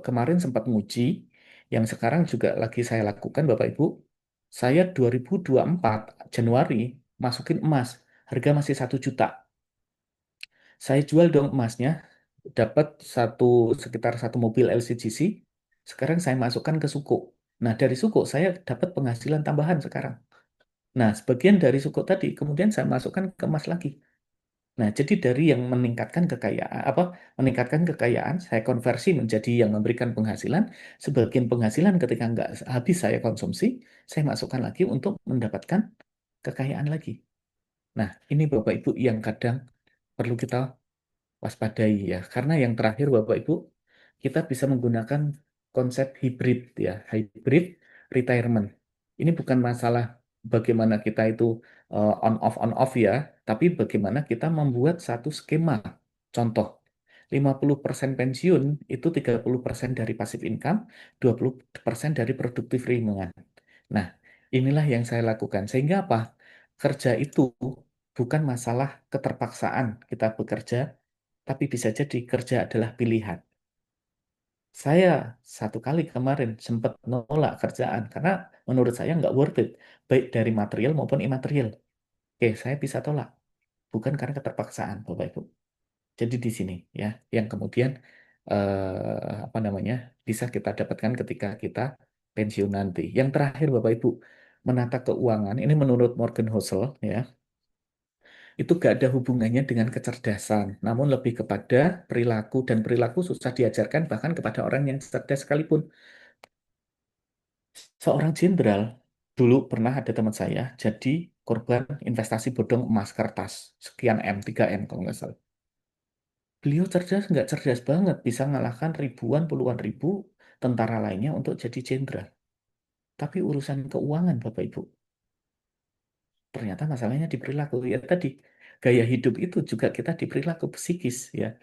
kemarin sempat nguji, yang sekarang juga lagi saya lakukan Bapak Ibu, saya 2024 Januari masukin emas, harga masih 1 juta. Saya jual dong emasnya, dapat sekitar 1 mobil LCGC. Sekarang saya masukkan ke suku. Nah, dari suku saya dapat penghasilan tambahan sekarang. Nah, sebagian dari suku tadi kemudian saya masukkan ke emas lagi. Nah, jadi dari yang meningkatkan kekayaan, saya konversi menjadi yang memberikan penghasilan. Sebagian penghasilan ketika nggak habis saya konsumsi, saya masukkan lagi untuk mendapatkan kekayaan lagi. Nah, ini Bapak Ibu yang kadang perlu kita waspadai ya. Karena yang terakhir Bapak Ibu, kita bisa menggunakan konsep hibrid ya, hybrid retirement. Ini bukan masalah bagaimana kita itu on off ya, tapi bagaimana kita membuat satu skema. Contoh, 50% pensiun itu 30% dari passive income, 20% dari produktif ringan. Nah, inilah yang saya lakukan. Sehingga apa? Kerja itu bukan masalah keterpaksaan kita bekerja, tapi bisa jadi kerja adalah pilihan. Saya satu kali kemarin sempat nolak kerjaan karena menurut saya nggak worth it, baik dari material maupun imaterial. Oke, saya bisa tolak, bukan karena keterpaksaan, Bapak Ibu. Jadi di sini ya, yang kemudian apa namanya bisa kita dapatkan ketika kita pensiun nanti. Yang terakhir, Bapak Ibu, menata keuangan ini menurut Morgan Housel ya, itu gak ada hubungannya dengan kecerdasan, namun lebih kepada perilaku, dan perilaku susah diajarkan bahkan kepada orang yang cerdas sekalipun. Seorang jenderal dulu pernah ada teman saya jadi korban investasi bodong emas kertas sekian M, 3M kalau nggak salah. Beliau cerdas nggak cerdas banget, bisa ngalahkan ribuan, puluhan ribu tentara lainnya untuk jadi jenderal. Tapi urusan keuangan, Bapak Ibu, ternyata masalahnya di perilaku. Ya tadi, gaya hidup itu juga kita di perilaku psikis ya.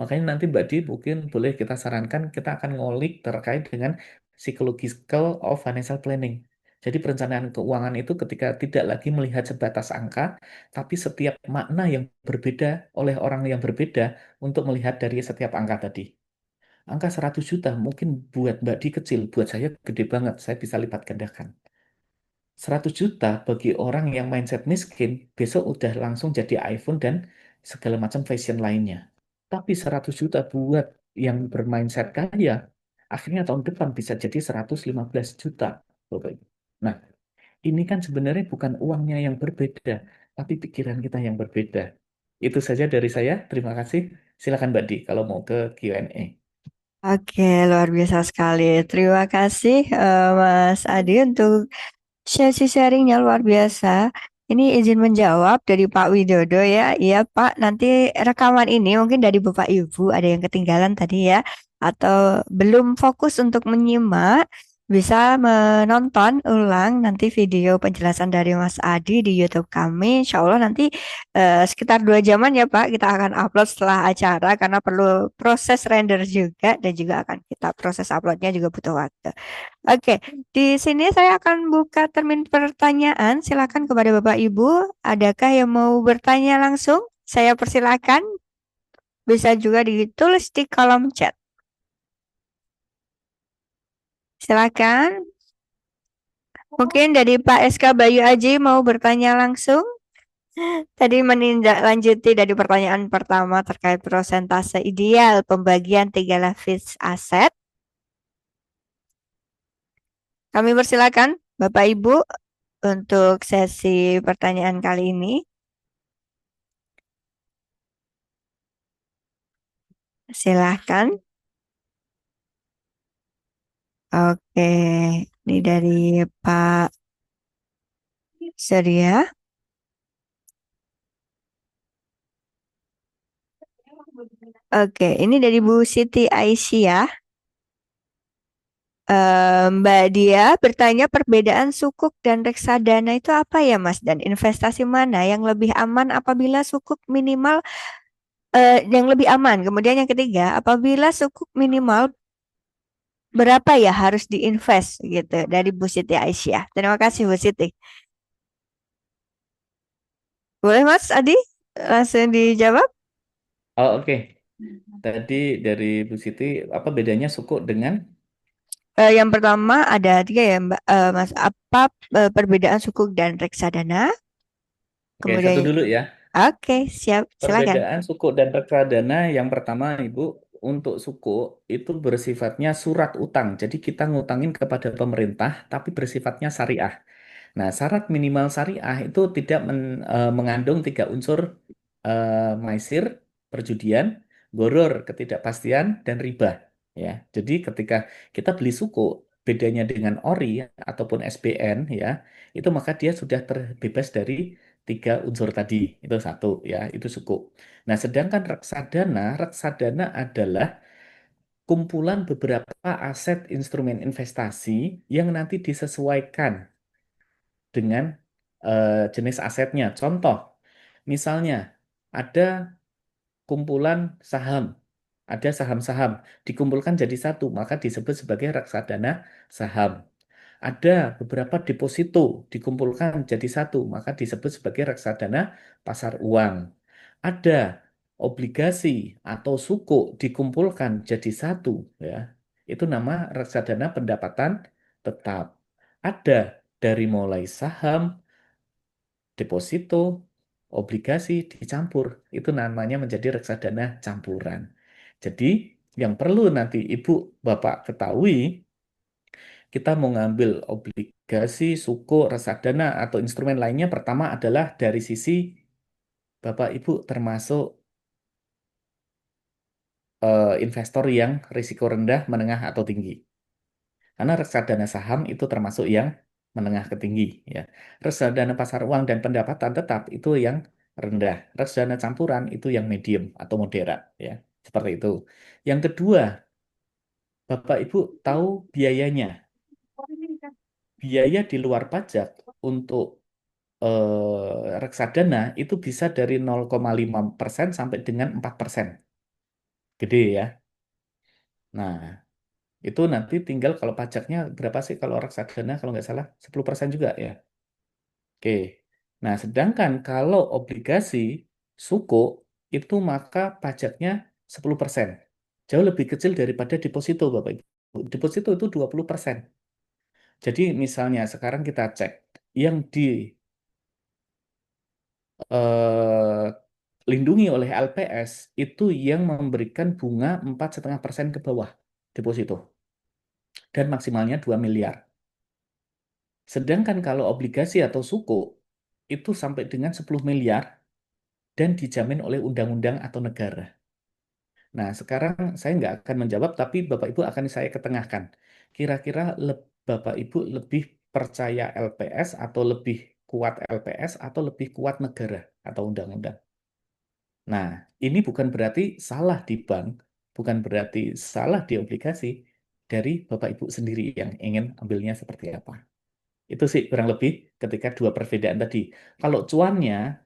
Makanya nanti Mbak Di mungkin boleh kita sarankan kita akan ngolik terkait dengan psychological of financial planning. Jadi perencanaan keuangan itu ketika tidak lagi melihat sebatas angka, tapi setiap makna yang berbeda oleh orang yang berbeda untuk melihat dari setiap angka tadi. Angka 100 juta mungkin buat Mbak Di kecil, buat saya gede banget, saya bisa lipat gandakan. 100 juta bagi orang yang mindset miskin, besok udah langsung jadi iPhone dan segala macam fashion lainnya. Tapi 100 juta buat yang bermindset kaya, akhirnya tahun depan bisa jadi 115 juta. Bapak Ibu. Nah, ini kan sebenarnya bukan uangnya yang berbeda, tapi pikiran kita yang berbeda. Itu saja dari saya. Terima kasih. Silakan Mbak Di kalau mau ke Q&A. Oke, luar biasa sekali. Terima kasih Mas Adi untuk sesi sharingnya luar biasa. Ini izin menjawab dari Pak Widodo ya. Iya Pak, nanti rekaman ini mungkin dari Bapak Ibu ada yang ketinggalan tadi ya. Atau belum fokus untuk menyimak, bisa menonton ulang nanti video penjelasan dari Mas Adi di YouTube kami. Insya Allah nanti sekitar 2 jaman ya Pak, kita akan upload setelah acara karena perlu proses render juga dan juga akan kita proses uploadnya juga butuh waktu. Oke, di sini saya akan buka termin pertanyaan. Silakan kepada Bapak Ibu, adakah yang mau bertanya langsung? Saya persilakan. Bisa juga ditulis di kolom chat. Silakan. Mungkin dari Pak SK Bayu Aji mau bertanya langsung. Tadi menindaklanjuti dari pertanyaan pertama terkait persentase ideal pembagian 3 lapis aset. Kami persilakan Bapak Ibu untuk sesi pertanyaan kali ini. Silahkan. Oke, ini dari Pak Surya. Oke, ini dari Bu Siti Aisyah. Mbak Dia bertanya perbedaan sukuk dan reksadana itu apa ya Mas? Dan investasi mana yang lebih aman apabila sukuk minimal yang lebih aman? Kemudian yang ketiga, apabila sukuk minimal berapa ya harus diinvest gitu dari Bu Siti Aisyah. Terima kasih Bu Siti. Boleh Mas Adi langsung dijawab? Oh, oke. Tadi dari Bu Siti, apa bedanya suku dengan Yang pertama ada 3 ya Mbak, Mas. Apa perbedaan sukuk dan reksadana? Oke, satu Kemudian, dulu ya. oke, siap, silakan. Perbedaan suku dan reksadana yang pertama, Ibu, untuk suku itu bersifatnya surat utang. Jadi kita ngutangin kepada pemerintah, tapi bersifatnya syariah. Nah, syarat minimal syariah itu tidak mengandung 3 unsur maisir, perjudian, goror, ketidakpastian, dan riba. Ya, jadi ketika kita beli suku, bedanya dengan ori ataupun SBN, ya, itu maka dia sudah terbebas dari 3 unsur tadi. Itu satu, ya, itu suku. Nah, sedangkan reksadana adalah kumpulan beberapa aset instrumen investasi yang nanti disesuaikan dengan jenis asetnya. Contoh, misalnya ada kumpulan saham, ada saham-saham dikumpulkan jadi satu, maka disebut sebagai reksadana saham. Ada beberapa deposito dikumpulkan jadi satu, maka disebut sebagai reksadana pasar uang. Ada obligasi atau suku dikumpulkan jadi satu, ya. Itu nama reksadana pendapatan tetap. Ada dari mulai saham, deposito, obligasi dicampur. Itu namanya menjadi reksadana campuran. Jadi yang perlu nanti Ibu Bapak ketahui, kita mau ngambil obligasi, suku, reksadana, atau instrumen lainnya, pertama adalah dari sisi Bapak Ibu termasuk investor yang risiko rendah, menengah, atau tinggi. Karena reksadana saham itu termasuk yang menengah ke tinggi. Ya. Reksadana pasar uang dan pendapatan tetap itu yang rendah. Reksadana campuran itu yang medium atau moderat. Ya. Seperti itu. Yang kedua, Bapak Ibu tahu biayanya. Biaya di luar pajak untuk reksadana itu bisa dari 0,5% sampai dengan 4%. Gede ya. Nah, itu nanti tinggal kalau pajaknya berapa sih kalau reksadana kalau nggak salah 10% juga ya. Oke. Nah, sedangkan kalau obligasi suku itu maka pajaknya 10%. Jauh lebih kecil daripada deposito, Bapak Ibu. Deposito itu 20%. Jadi misalnya sekarang kita cek yang dilindungi oleh LPS itu yang memberikan bunga 4,5% ke bawah deposito dan maksimalnya 2 miliar. Sedangkan kalau obligasi atau suku itu sampai dengan 10 miliar dan dijamin oleh undang-undang atau negara. Nah, sekarang saya nggak akan menjawab, tapi Bapak Ibu akan saya ketengahkan. Kira-kira Bapak Ibu lebih percaya LPS atau lebih kuat LPS atau lebih kuat negara atau undang-undang? Nah, ini bukan berarti salah di bank, bukan berarti salah di obligasi dari Bapak Ibu sendiri yang ingin ambilnya seperti apa. Itu sih kurang lebih ketika dua perbedaan tadi. Kalau cuannya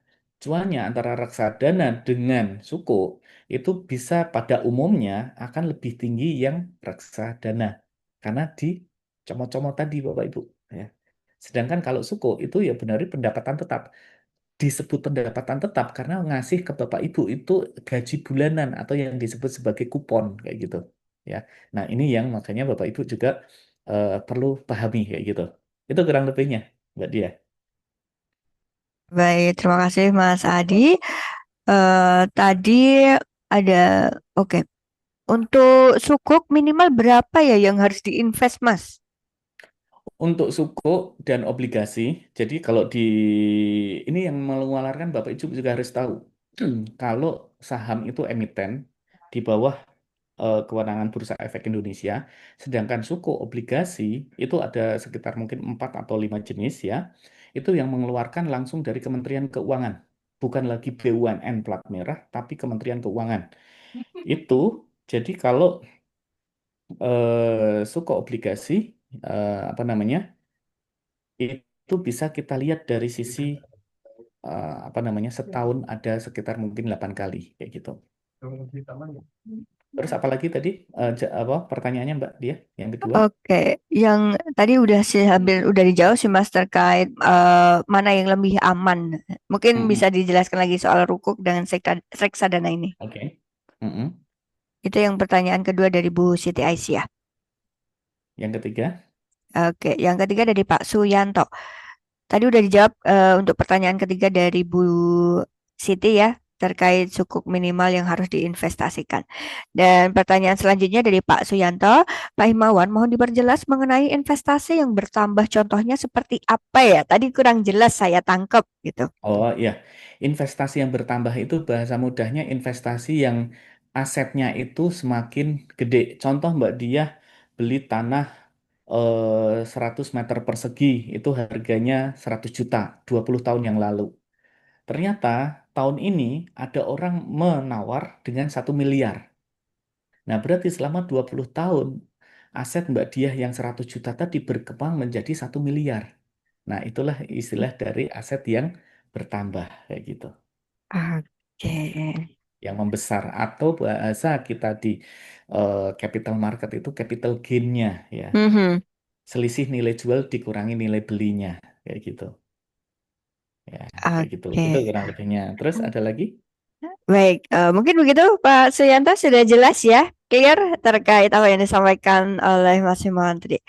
antara reksadana dengan suku itu bisa pada umumnya akan lebih tinggi yang reksadana karena di comot-comot tadi Bapak Ibu. Ya. Sedangkan kalau suku itu ya benar pendapatan tetap. Disebut pendapatan tetap karena ngasih ke Bapak Ibu itu gaji bulanan atau yang disebut sebagai kupon kayak gitu. Ya. Nah, ini yang makanya Bapak Ibu juga perlu pahami kayak gitu. Itu kurang lebihnya, Mbak Dia. Baik, terima kasih Mas Adi. Tadi ada, oke. Untuk sukuk minimal berapa ya yang harus diinvest, Mas? Untuk suku dan obligasi, jadi kalau ini yang mengeluarkan Bapak Ibu juga harus tahu. Kalau saham itu emiten di bawah kewenangan Bursa Efek Indonesia, sedangkan suku obligasi itu ada sekitar mungkin 4 atau 5 jenis ya, itu yang mengeluarkan langsung dari Kementerian Keuangan, bukan lagi BUMN plat merah, tapi Kementerian Keuangan. Itu jadi kalau suku obligasi apa namanya itu bisa kita lihat dari sisi apa namanya setahun ada sekitar mungkin 8 kali kayak gitu. Terus apalagi tadi apa pertanyaannya Mbak Dia yang kedua? Oke, yang tadi udah sih hampir udah dijawab sih Mas terkait mana yang lebih aman. Mungkin bisa Mm-mm. dijelaskan lagi soal rukuk dengan reksadana ini. Oke. Mm-mm. Itu yang pertanyaan kedua dari Bu Siti Aisyah. Yang ketiga? Oke, yang ketiga dari Pak Suyanto. Tadi udah dijawab untuk pertanyaan ketiga dari Bu Siti ya. terkait sukuk minimal yang harus diinvestasikan. Dan pertanyaan selanjutnya dari Pak Suyanto, Pak Himawan, mohon diperjelas mengenai investasi yang bertambah. Contohnya seperti apa ya? Tadi kurang jelas saya tangkap gitu. Oh ya, investasi yang bertambah itu bahasa mudahnya investasi yang asetnya itu semakin gede. Contoh Mbak Diah beli tanah 100 meter persegi itu harganya 100 juta 20 tahun yang lalu. Ternyata tahun ini ada orang menawar dengan 1 miliar. Nah, berarti selama 20 tahun aset Mbak Diah yang 100 juta tadi berkembang menjadi 1 miliar. Nah, itulah istilah dari aset yang bertambah kayak gitu, Oke. yang membesar atau bahasa kita di capital market itu capital gain-nya ya. Mhm. Selisih nilai jual dikurangi nilai belinya kayak gitu. Ya, kayak gitu. Itu Oke. kurang lebihnya. Terus ada lagi? Baik, mungkin begitu Pak Suyanto sudah jelas ya, clear terkait apa yang disampaikan oleh Mas Himawan tadi.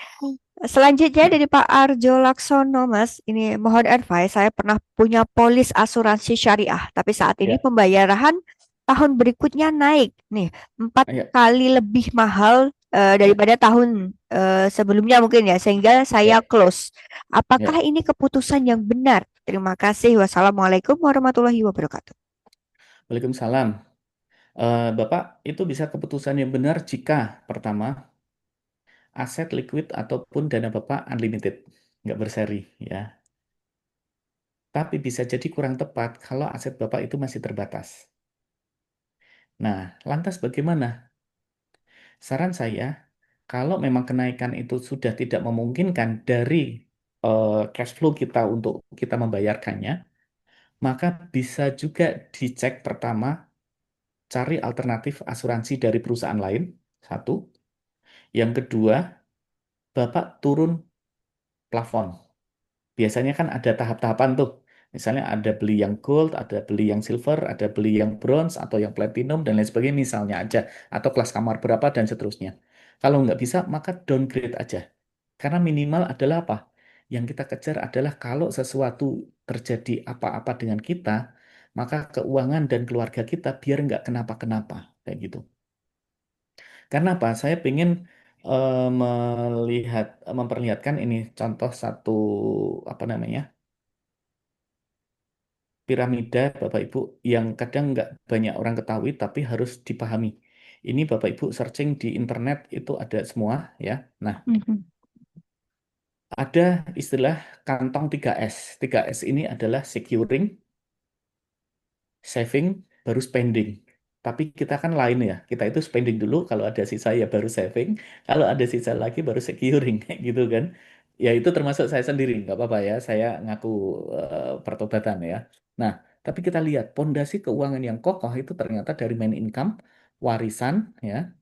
Selanjutnya dari Pak Arjo Laksono, Mas, ini mohon advice. Saya pernah punya polis asuransi syariah, tapi saat ini Ya, pembayaran tahun berikutnya naik, nih 4 kali lebih mahal ya, daripada tahun sebelumnya mungkin ya, sehingga saya ya, close. Apakah ya. ini keputusan yang benar? Terima kasih. Wassalamualaikum warahmatullahi wabarakatuh. Waalaikumsalam. Bapak, itu bisa keputusan yang benar jika pertama aset liquid ataupun dana Bapak unlimited, nggak berseri ya. Tapi bisa jadi kurang tepat kalau aset Bapak itu masih terbatas. Nah, lantas bagaimana? Saran saya, kalau memang kenaikan itu sudah tidak memungkinkan dari cash flow kita untuk kita membayarkannya, maka bisa juga dicek pertama, cari alternatif asuransi dari perusahaan lain, satu. Yang kedua, Bapak turun plafon. Biasanya kan ada tahap-tahapan tuh. Misalnya ada beli yang gold, ada beli yang silver, ada beli yang bronze, atau yang platinum, dan lain sebagainya misalnya aja. Atau kelas kamar berapa, dan seterusnya. Kalau nggak bisa, maka downgrade aja. Karena minimal adalah apa? Yang kita kejar adalah kalau sesuatu terjadi apa-apa dengan kita, maka keuangan dan keluarga kita biar nggak kenapa-kenapa. Kayak gitu. Karena apa? Saya ingin memperlihatkan ini contoh satu apa namanya piramida Bapak Ibu yang kadang nggak banyak orang ketahui tapi harus dipahami. Ini Bapak Ibu searching di internet itu ada semua ya. Nah, Mhm. ada istilah kantong 3S. 3S ini adalah securing, saving, baru spending. Tapi kita kan lain ya. Kita itu spending dulu, kalau ada sisa ya baru saving. Kalau ada sisa lagi baru securing, kayak gitu kan. Ya itu termasuk saya sendiri, nggak apa-apa ya. Saya ngaku pertobatan ya. Nah, tapi kita lihat pondasi keuangan yang kokoh itu ternyata dari main income, warisan, ya.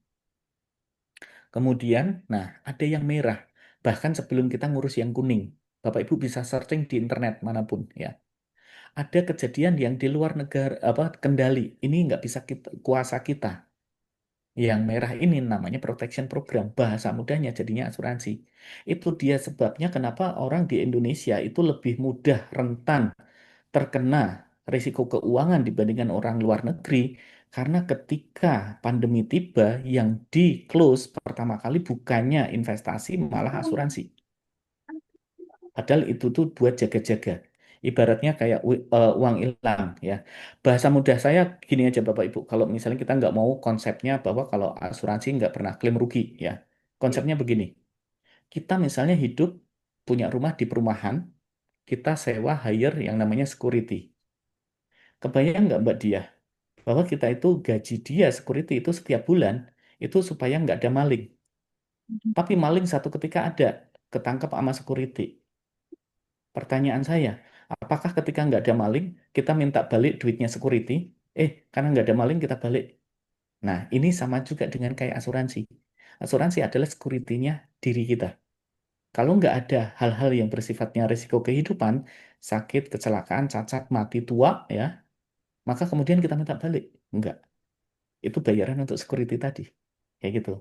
Kemudian, nah ada yang merah. Bahkan sebelum kita ngurus yang kuning, Bapak Ibu bisa searching di internet manapun ya, ada kejadian yang di luar negara apa kendali ini nggak bisa kuasa kita. Yang merah ini namanya protection program, bahasa mudahnya jadinya asuransi. Itu dia sebabnya kenapa orang di Indonesia itu lebih mudah rentan terkena risiko keuangan dibandingkan orang luar negeri, karena ketika pandemi tiba yang di close pertama kali bukannya investasi malah asuransi. Padahal itu tuh buat jaga-jaga. Ibaratnya kayak uang hilang ya. Bahasa mudah saya gini aja Bapak Ibu. Kalau misalnya kita nggak mau konsepnya bahwa kalau asuransi nggak pernah klaim rugi ya. Konsepnya begini. Kita misalnya hidup punya rumah di perumahan, kita sewa hire yang namanya security. Kebayang nggak Mbak Dia? Bahwa kita itu gaji dia security itu setiap bulan itu supaya nggak ada maling. Tapi maling satu ketika ada, ketangkep sama security. Pertanyaan saya, apakah ketika nggak ada maling, kita minta balik duitnya security? Karena nggak ada maling, kita balik. Nah, ini sama juga dengan kayak asuransi. Asuransi adalah security-nya diri kita. Kalau nggak ada hal-hal yang bersifatnya risiko kehidupan, sakit, kecelakaan, cacat, mati, tua, ya, maka kemudian kita minta balik. Enggak. Itu bayaran untuk security tadi. Kayak gitu.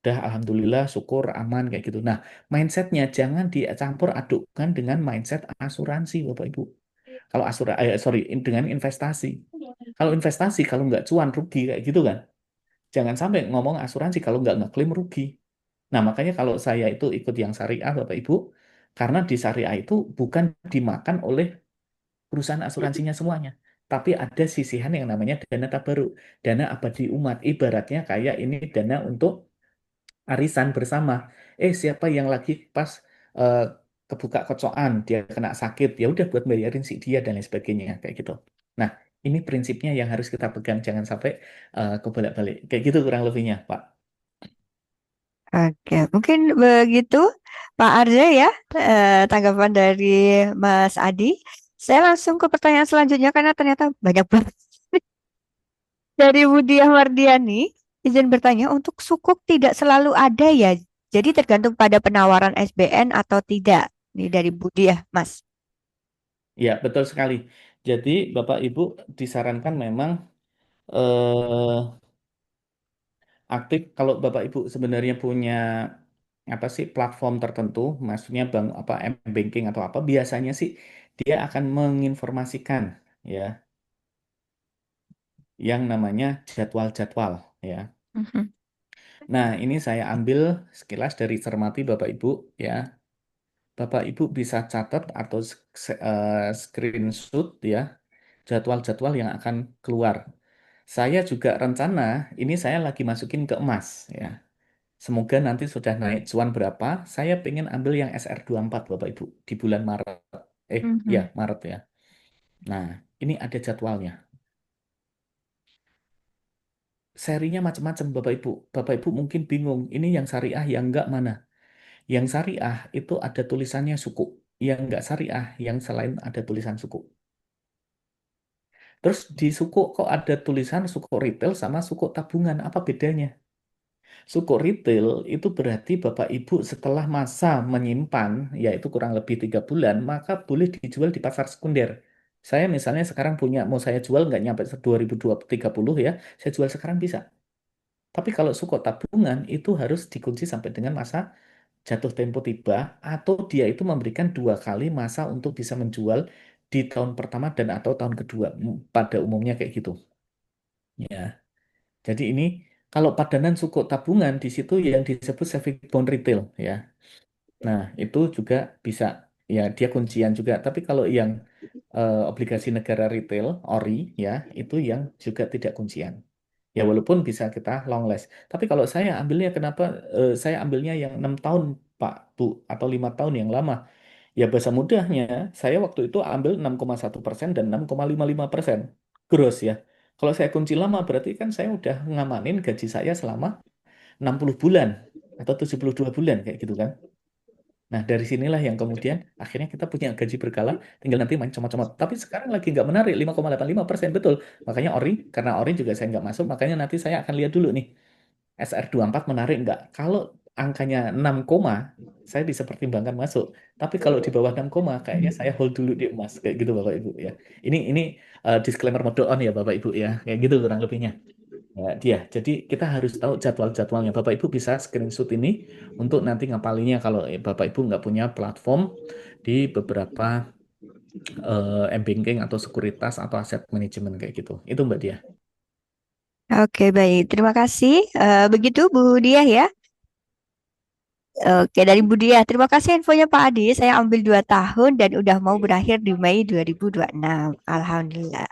Udah, alhamdulillah, syukur, aman, kayak gitu. Nah, mindsetnya jangan dicampur adukkan dengan mindset asuransi, Bapak Ibu. Kalau dengan investasi. Kalau investasi, kalau nggak cuan rugi kayak gitu kan. Jangan sampai ngomong asuransi kalau nggak ngeklaim rugi. Nah, makanya kalau saya itu ikut yang syariah, Bapak Ibu, karena di syariah itu bukan dimakan oleh perusahaan asuransinya semuanya. Tapi ada sisihan yang namanya dana tabaruk, dana abadi umat. Ibaratnya kayak ini dana untuk arisan bersama. Siapa yang lagi pas eh, kebuka kocokan, dia kena sakit, ya udah buat bayarin si dia dan lain sebagainya kayak gitu. Nah, ini prinsipnya yang harus kita pegang, jangan sampai kebolak-balik. Kayak gitu kurang lebihnya, Pak. Oke, mungkin begitu Pak Arze ya, tanggapan dari Mas Adi. Saya langsung ke pertanyaan selanjutnya karena ternyata banyak banget. Dari Budiah Mardiani, izin bertanya, untuk sukuk tidak selalu ada ya. Jadi tergantung pada penawaran SBN atau tidak. Ini dari Budiah, Mas. Ya, betul sekali. Jadi, Bapak Ibu disarankan memang eh, aktif kalau Bapak Ibu sebenarnya punya apa sih platform tertentu, maksudnya bank apa m-banking atau apa, biasanya sih dia akan menginformasikan ya yang namanya jadwal-jadwal ya. Mhm. Nah, ini saya ambil sekilas dari cermati Bapak Ibu ya. Bapak Ibu bisa catat atau screenshot ya jadwal-jadwal yang akan keluar. Saya juga rencana ini saya lagi masukin ke emas ya. Semoga nanti sudah naik cuan berapa, saya pengen ambil yang SR24 Bapak Ibu di bulan Maret. Ya, Mhm. Maret ya. Nah, ini ada jadwalnya. Serinya macam-macam Bapak Ibu. Bapak Ibu mungkin bingung, ini yang syariah yang enggak mana? Yang syariah itu ada tulisannya suku. Yang enggak syariah, yang selain ada tulisan suku. Terus di suku kok ada tulisan suku retail sama suku tabungan, apa bedanya? Suku retail itu berarti Bapak Ibu setelah masa menyimpan, yaitu kurang lebih 3 bulan, maka boleh dijual di pasar sekunder. Saya misalnya sekarang punya, mau saya jual nggak nyampe 2030 ya, saya jual sekarang bisa. Tapi kalau suku tabungan itu harus dikunci sampai dengan masa jatuh tempo tiba, atau dia itu memberikan 2 kali masa untuk bisa menjual di tahun pertama dan atau tahun kedua. Pada umumnya kayak gitu. Ya. Jadi ini kalau padanan suku tabungan di situ yang disebut saving bond retail ya. Nah, itu juga bisa ya dia kuncian juga. Tapi kalau yang obligasi negara retail ORI ya, itu yang juga tidak kuncian. Ya walaupun bisa kita long last. Tapi kalau saya ambilnya kenapa saya ambilnya yang 6 tahun Pak Bu atau 5 tahun yang lama? Ya bahasa mudahnya, saya waktu itu ambil 6,1% dan 6,55% gross ya. Kalau saya kunci lama berarti kan saya udah ngamanin gaji saya selama 60 bulan atau 72 bulan kayak gitu kan. Nah dari sinilah yang kemudian akhirnya kita punya gaji berkala, tinggal nanti main comot-comot. Tapi sekarang lagi nggak menarik, 5,85% betul. Makanya ori, karena ori juga saya nggak masuk, makanya nanti saya akan lihat dulu nih. SR24 menarik nggak? Kalau angkanya 6 koma, saya bisa pertimbangkan masuk. Tapi kalau di bawah 6 koma, kayaknya saya hold dulu di emas. Kayak gitu Bapak Ibu ya. Ini disclaimer mode on ya Bapak Ibu ya. Kayak gitu kurang lebihnya. Ya, dia. Jadi kita harus tahu jadwal-jadwalnya. Bapak Ibu bisa screenshot ini untuk nanti ngapalinya kalau Bapak Ibu nggak punya platform di beberapa m-banking atau sekuritas atau aset manajemen kayak gitu. Itu Mbak Dia. Oke, baik. Terima kasih. Begitu Bu Diah ya. Oke, dari Bu Diah. Terima kasih infonya Pak Adi. Saya ambil 2 tahun dan udah mau berakhir di Mei 2026. Alhamdulillah.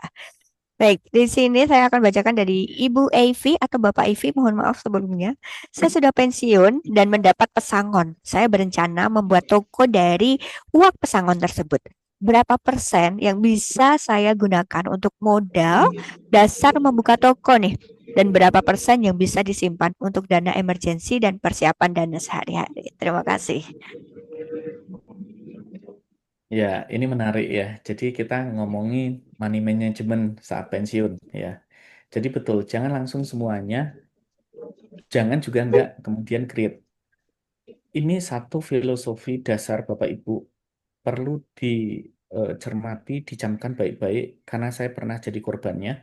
Baik, di sini saya akan bacakan dari Ibu Evi atau Bapak Evi, mohon maaf sebelumnya. Saya sudah pensiun dan mendapat pesangon. Saya berencana membuat toko dari uang pesangon tersebut. Berapa persen yang bisa saya gunakan untuk modal dasar membuka toko nih? Dan berapa persen yang bisa disimpan untuk dana emergensi dan persiapan dana sehari-hari? Terima kasih. Ya, ini menarik ya. Jadi kita ngomongin money management saat pensiun ya. Jadi betul, jangan langsung semuanya, jangan juga enggak kemudian create. Ini satu filosofi dasar Bapak Ibu perlu dicermati, dicamkan baik-baik karena saya pernah jadi korbannya,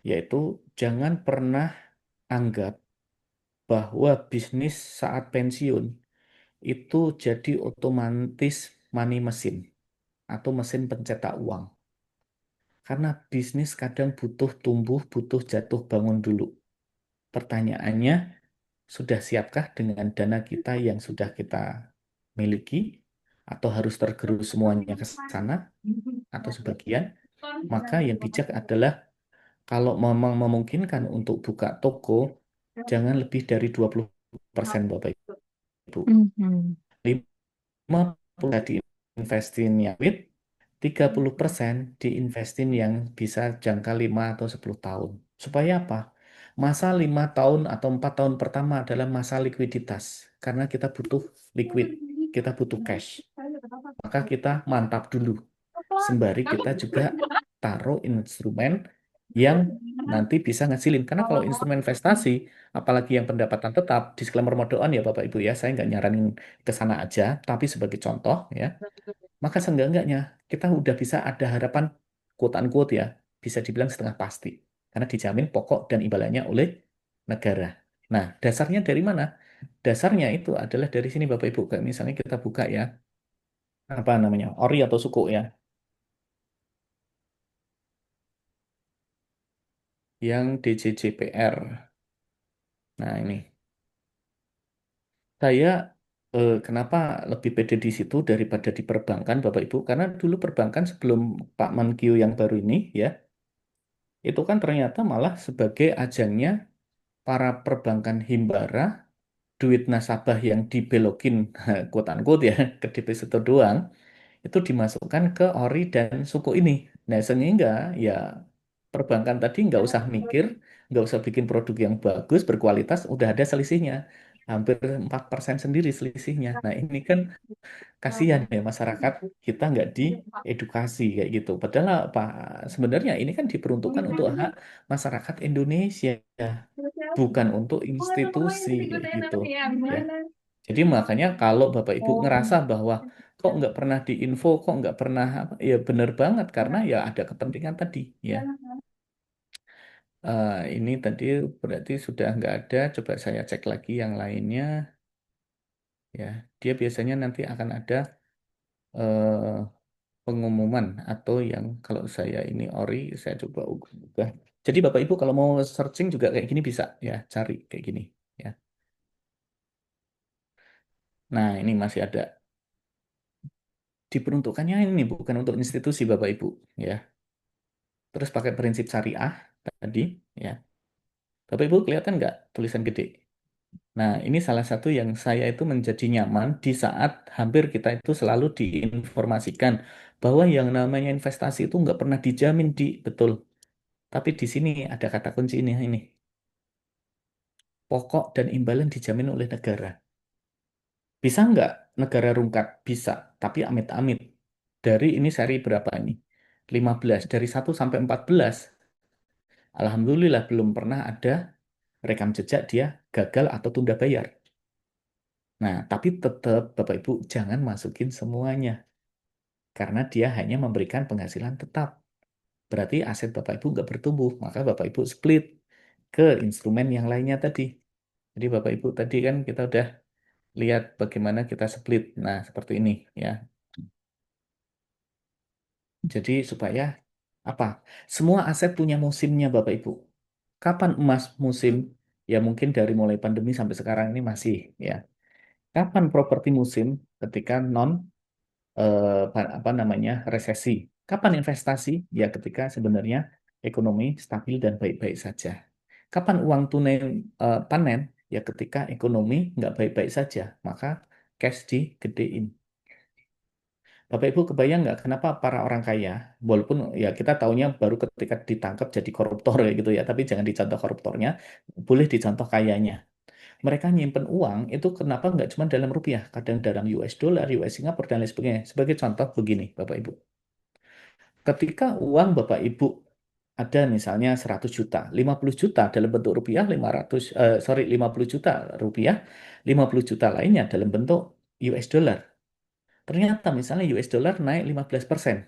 yaitu jangan pernah anggap bahwa bisnis saat pensiun itu jadi otomatis money mesin. atau mesin pencetak uang. Karena bisnis kadang butuh tumbuh, butuh jatuh bangun dulu. Pertanyaannya, sudah siapkah dengan dana kita yang sudah kita miliki, atau harus tergerus semuanya ke sana, atau sebagian? Maka yang bijak adalah kalau memang memungkinkan untuk buka toko, jangan lebih dari 20% Bapak Ibu. Mhm. 50 diinvestin yang WIT, 30% diinvestin yang bisa jangka 5 atau 10 tahun. Supaya apa? Masa 5 tahun atau 4 tahun pertama adalah masa likuiditas. Karena kita butuh liquid, kita butuh cash. Maka kita mantap dulu. Sembari kita juga taruh instrumen yang nanti bisa ngasilin. Karena kalau instrumen investasi, apalagi yang pendapatan tetap, disclaimer mode on ya Bapak Ibu ya, saya nggak nyaranin ke sana aja, tapi sebagai contoh ya, maka seenggak-enggaknya kita udah bisa ada harapan quote unquote ya, bisa dibilang setengah pasti. Karena dijamin pokok dan imbalannya oleh negara. Nah, dasarnya dari mana? Dasarnya itu adalah dari sini Bapak Ibu. Kayak misalnya kita buka ya, apa namanya, ori atau suku ya, yang DJJPR. Nah, ini. Saya kenapa lebih pede di situ daripada di perbankan, Bapak Ibu? Karena dulu perbankan sebelum Pak Menkyu yang baru ini, ya, itu kan ternyata malah sebagai ajangnya para perbankan himbara, duit nasabah yang dibelokin, quote unquote ya, ke deposito doang, itu dimasukkan ke ori dan suku ini. Nah, sehingga ya perbankan tadi nggak usah mikir, nggak usah bikin produk yang bagus, berkualitas, udah ada selisihnya. Hampir 4% sendiri selisihnya. Nah, ini kan kasihan ya masyarakat kita nggak diedukasi kayak gitu. Padahal apa? Sebenarnya ini kan diperuntukkan untuk hak masyarakat Indonesia, bukan untuk institusi kayak gitu. Ya. Jadi makanya kalau Bapak Ibu ngerasa bahwa kok nggak pernah diinfo, kok nggak pernah apa, ya benar banget karena ya ada kepentingan tadi ya. Ini tadi berarti sudah nggak ada. Coba saya cek lagi yang lainnya ya. Dia biasanya nanti akan ada eh, pengumuman atau yang kalau saya ini ori saya coba unggah. Jadi Bapak Ibu kalau mau searching juga kayak gini bisa ya cari kayak gini ya. Nah ini masih ada diperuntukannya ini bukan untuk institusi Bapak Ibu ya. Terus pakai prinsip syariah tadi ya. Bapak Ibu kelihatan nggak tulisan gede? Nah ini salah satu yang saya itu menjadi nyaman di saat hampir kita itu selalu diinformasikan bahwa yang namanya investasi itu nggak pernah dijamin di betul. Tapi di sini ada kata kunci ini. Pokok dan imbalan dijamin oleh negara. Bisa nggak negara rungkat? Bisa, tapi amit-amit. Dari ini seri berapa ini? 15. Dari 1 sampai 14. Alhamdulillah belum pernah ada rekam jejak dia gagal atau tunda bayar. Nah, tapi tetap Bapak Ibu jangan masukin semuanya. Karena dia hanya memberikan penghasilan tetap. Berarti aset Bapak Ibu nggak bertumbuh. Maka Bapak Ibu split ke instrumen yang lainnya tadi. Jadi Bapak Ibu tadi kan kita udah lihat bagaimana kita split. Nah, seperti ini ya. Jadi supaya apa? Semua aset punya musimnya Bapak Ibu. Kapan emas musim? Ya mungkin dari mulai pandemi sampai sekarang ini masih ya. Kapan properti musim? Ketika non apa namanya resesi. Kapan investasi? Ya ketika sebenarnya ekonomi stabil dan baik-baik saja. Kapan uang tunai panen? Ya ketika ekonomi nggak baik-baik saja, maka cash digedein. Bapak Ibu kebayang nggak kenapa para orang kaya, walaupun ya kita taunya baru ketika ditangkap jadi koruptor ya gitu ya, tapi jangan dicontoh koruptornya, boleh dicontoh kayanya. Mereka nyimpen uang itu kenapa nggak cuma dalam rupiah, kadang dalam US dollar, US Singapura dan lain sebagainya. Sebagai contoh begini, Bapak Ibu. Ketika uang Bapak Ibu ada misalnya 100 juta, 50 juta dalam bentuk rupiah, 50 juta rupiah, 50 juta lainnya dalam bentuk US dollar. Ternyata misalnya US dollar naik 15%,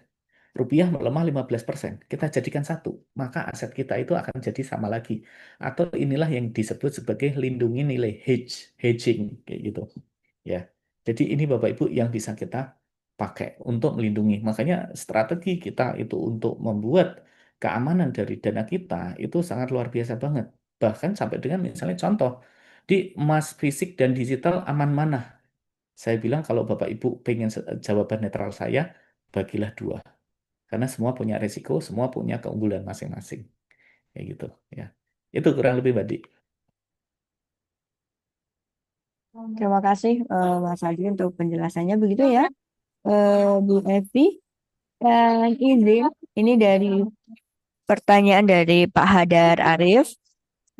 rupiah melemah 15%, kita jadikan satu, maka aset kita itu akan jadi sama lagi. Atau inilah yang disebut sebagai lindungi nilai hedging kayak gitu. Ya. Jadi ini Bapak Ibu yang bisa kita pakai untuk melindungi. Makanya strategi kita itu untuk membuat keamanan dari dana kita itu sangat luar biasa banget. Bahkan sampai dengan misalnya contoh, di emas fisik dan digital aman mana? Saya bilang kalau Bapak Ibu pengen jawaban netral saya, bagilah dua. Karena semua punya resiko, semua punya keunggulan masing-masing. Kayak gitu ya. Itu kurang lebih Mbak Di. Terima kasih Mas Adi untuk penjelasannya begitu ya, Bu Evi. Dan ini dari pertanyaan dari Pak Hadar Arif.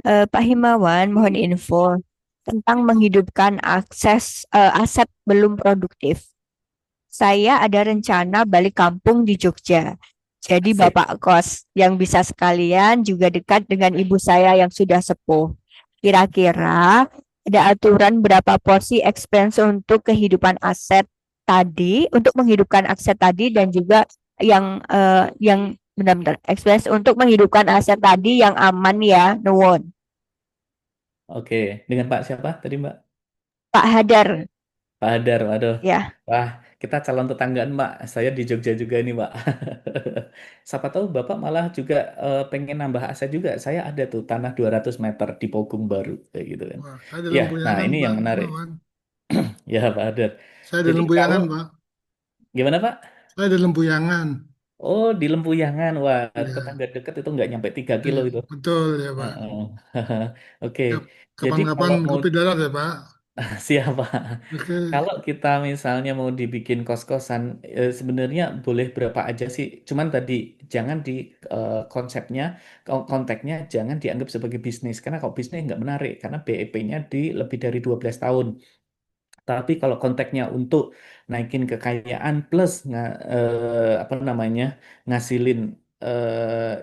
Pak Himawan, mohon info tentang menghidupkan aset belum produktif. Saya ada rencana balik kampung di Jogja. Jadi Asik. Bapak kos yang bisa sekalian juga dekat dengan ibu saya yang sudah sepuh. Kira-kira ada aturan berapa porsi expense untuk kehidupan aset tadi, untuk menghidupkan aset tadi dan juga yang benar-benar expense untuk menghidupkan aset tadi yang aman ya, nuwun. Oke, dengan Pak siapa tadi Mbak? Pak Hadar, Pak Hadar, waduh. ya. Wah, kita calon tetanggaan Mbak. Saya di Jogja juga ini Mbak. Siapa tahu Bapak malah juga pengen nambah aset juga. Saya ada tuh tanah 200 meter di Pogung Baru kayak gitu kan. Wah, saya di Ya, nah Lempuyangan, ini Pak. yang menarik. Himawan. Ya Pak Hadar. Saya di Jadi kalau Lempuyangan, Pak. gimana Pak? Saya di Lempuyangan. Oh, di Lempuyangan. Wah, Ya, tetangga dekat itu nggak nyampe 3 kilo iya, itu. betul ya, Pak. Heeh. Oke. Jadi Kapan-kapan kalau mau kopi darat ya, Pak. siapa? Oke. Kalau kita misalnya mau dibikin kos-kosan, sebenarnya boleh berapa aja sih? Cuman tadi jangan di konsepnya, konteksnya jangan dianggap sebagai bisnis. Karena kalau bisnis nggak menarik, karena BEP-nya di lebih dari 12 tahun. Tapi kalau konteksnya untuk naikin kekayaan plus apa namanya ngasilin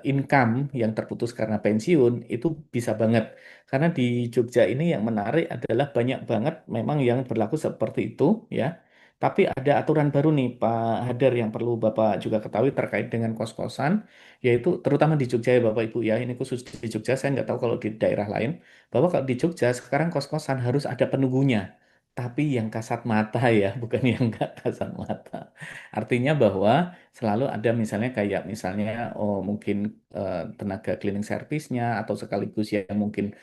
income yang terputus karena pensiun itu bisa banget. Karena di Jogja ini yang menarik adalah banyak banget memang yang berlaku seperti itu ya. Tapi ada aturan baru nih Pak Hadar yang perlu Bapak juga ketahui terkait dengan kos-kosan, yaitu terutama di Jogja ya Bapak Ibu ya. Ini khusus di Jogja, saya nggak tahu kalau di daerah lain. Bahwa kalau di Jogja sekarang kos-kosan harus ada penunggunya. Tapi yang kasat mata ya, bukan yang nggak kasat mata. Artinya bahwa selalu ada misalnya kayak misalnya oh mungkin tenaga cleaning service-nya atau sekaligus yang mungkin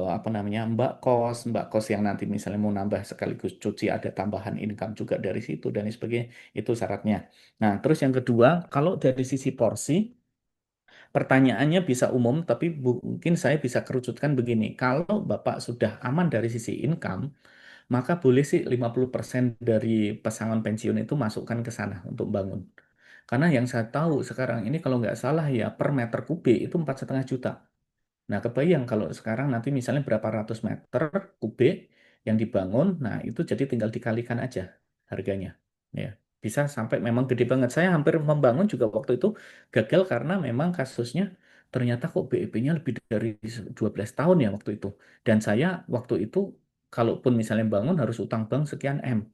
apa namanya mbak kos yang nanti misalnya mau nambah sekaligus cuci ada tambahan income juga dari situ dan sebagainya itu syaratnya. Nah, terus yang kedua, kalau dari sisi porsi pertanyaannya bisa umum, tapi mungkin saya bisa kerucutkan begini. Kalau Bapak sudah aman dari sisi income, maka boleh sih 50% dari pesangon pensiun itu masukkan ke sana untuk bangun. Karena yang saya tahu sekarang ini kalau nggak salah ya per meter kubik itu 4,5 juta. Nah, kebayang kalau sekarang nanti misalnya berapa ratus meter kubik yang dibangun, nah itu jadi tinggal dikalikan aja harganya. Ya, bisa sampai memang gede banget. Saya hampir membangun juga waktu itu gagal karena memang kasusnya ternyata kok BEP-nya lebih dari 12 tahun ya waktu itu. Dan saya waktu itu kalaupun misalnya bangun harus utang bank sekian M.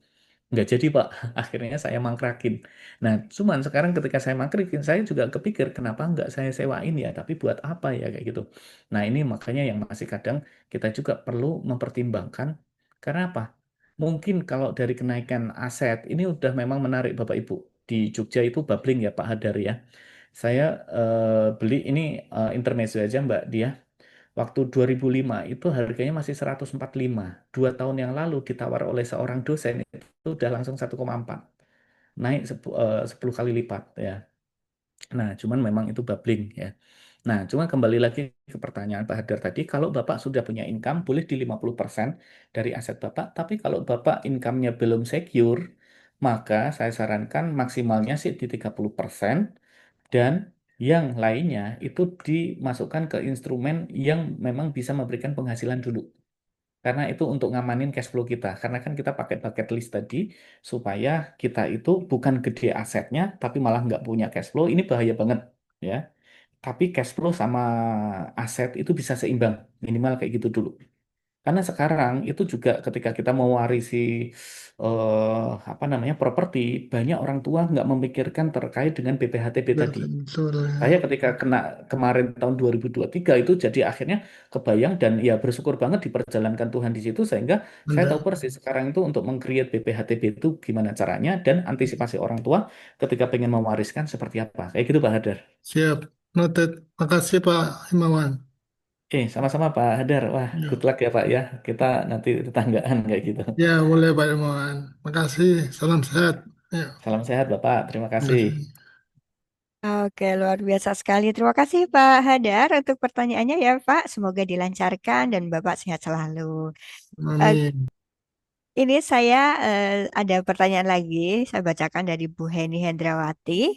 Nggak jadi Pak, akhirnya saya mangkrakin. Nah, cuman sekarang ketika saya mangkrakin, saya juga kepikir kenapa nggak saya sewain ya, tapi buat apa ya kayak gitu. Nah, ini makanya yang masih kadang kita juga perlu mempertimbangkan, karena apa? Mungkin kalau dari kenaikan aset, ini udah memang menarik Bapak Ibu. Di Jogja itu bubbling ya Pak Hadar ya. Saya beli ini intermezzo aja Mbak Dia. Waktu 2005 itu harganya masih 145. 2 tahun yang lalu ditawar oleh seorang dosen itu udah langsung 1,4. Naik 10 kali lipat ya. Nah, cuman memang itu bubbling ya. Nah, cuma kembali lagi ke pertanyaan Pak Hadar tadi, kalau Bapak sudah punya income, boleh di 50% dari aset Bapak, tapi kalau Bapak income-nya belum secure, maka saya sarankan maksimalnya sih di 30%, dan yang lainnya itu dimasukkan ke instrumen yang memang bisa memberikan penghasilan dulu. Karena itu untuk ngamanin cash flow kita. Karena kan kita pakai bucket list tadi supaya kita itu bukan gede asetnya, tapi malah nggak punya cash flow. Ini bahaya banget ya. Tapi cash flow sama aset itu bisa seimbang. Minimal kayak gitu dulu. Karena sekarang itu juga ketika kita mewarisi apa namanya properti, banyak orang tua nggak memikirkan terkait dengan BPHTB tadi. Betul, betul ya. Saya ketika kena kemarin tahun 2023 itu jadi akhirnya kebayang dan ya bersyukur banget diperjalankan Tuhan di situ sehingga saya tahu Benar. persis sekarang itu untuk meng-create BPHTB itu gimana caranya dan antisipasi orang tua ketika pengen mewariskan seperti apa. Kayak gitu Pak Hadar. Siap. Noted. Makasih Pak Himawan. Sama-sama Pak Hadar. Wah, good Ya, luck ya Pak ya. Kita nanti tetanggaan kayak gitu. ya boleh Pak Himawan. Makasih. Salam sehat. Ya, Salam sehat Bapak. Terima kasih. makasih. Oke, luar biasa sekali. Terima kasih Pak Hadar untuk pertanyaannya ya Pak. Semoga dilancarkan dan Bapak sehat selalu. Eh, Amin. ini saya ada pertanyaan lagi. Saya bacakan dari Bu Heni Hendrawati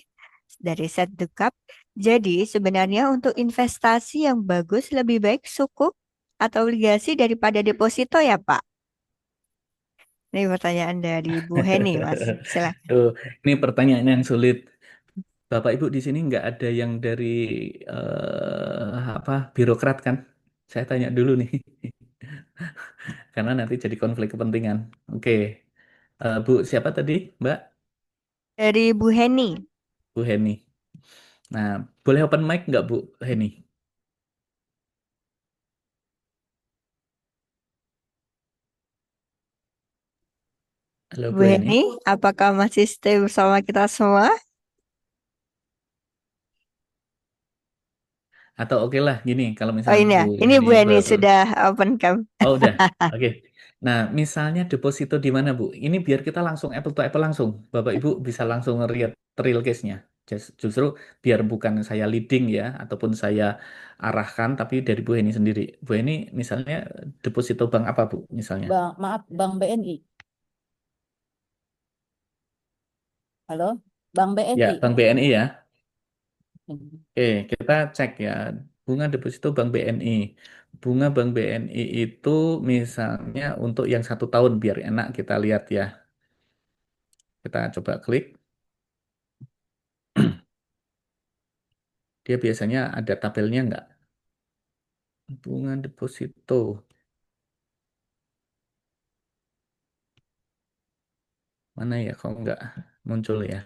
dari Set the Cup. Jadi sebenarnya untuk investasi yang bagus lebih baik sukuk atau obligasi daripada deposito ya Pak? Ini pertanyaan dari Bu Heni, Mas. Silakan. Tuh, ini pertanyaan yang sulit. Bapak Ibu di sini nggak ada yang dari apa birokrat kan? Saya tanya dulu nih, karena nanti jadi konflik kepentingan. Oke, Bu siapa tadi, Mbak? Dari Bu Heni. Bu Heni. Nah, boleh open mic nggak Bu Heni? Halo Bu Bu Heni. Heni, apakah masih stay bersama kita semua? Atau oke lah, gini, kalau Oh misalnya ini Bu ya, ini Heni Bu Heni sudah open cam. oh udah, oke. Nah, misalnya deposito di mana Bu? Ini biar kita langsung apple to apple langsung. Bapak Ibu bisa langsung ngeliat real case-nya. Justru biar bukan saya leading ya, ataupun saya arahkan, tapi dari Bu Heni sendiri. Bu Heni misalnya deposito bank apa Bu? Misalnya. Maaf, Bank BNI. Halo, Bank Ya, BNI. Bank BNI ya. Oke, kita cek ya. Bunga deposito Bank BNI. Bunga Bank BNI itu misalnya untuk yang 1 tahun biar enak kita lihat ya. Kita coba klik. Dia biasanya ada tabelnya nggak? Bunga deposito. Mana ya? Kok nggak muncul ya?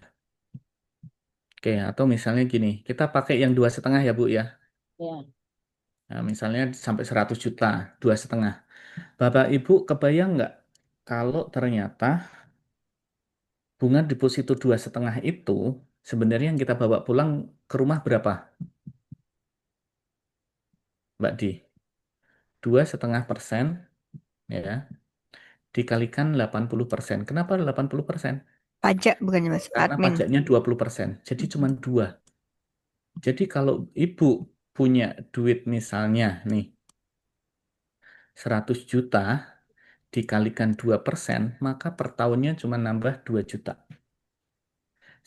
Oke, atau misalnya gini. Kita pakai yang 2,5 ya Bu ya. Ya, Nah, misalnya sampai 100 juta. 2,5. Bapak Ibu kebayang nggak? Kalau ternyata bunga deposito 2,5 itu sebenarnya yang kita bawa pulang ke rumah berapa? Mbak Di? 2,5% ya. Dikalikan 80%. Kenapa 80%? Pajak bukannya Mas, Karena admin. pajaknya 20%. Jadi cuma 2. Jadi kalau ibu punya duit misalnya nih 100 juta dikalikan 2%, maka per tahunnya cuma nambah 2 juta.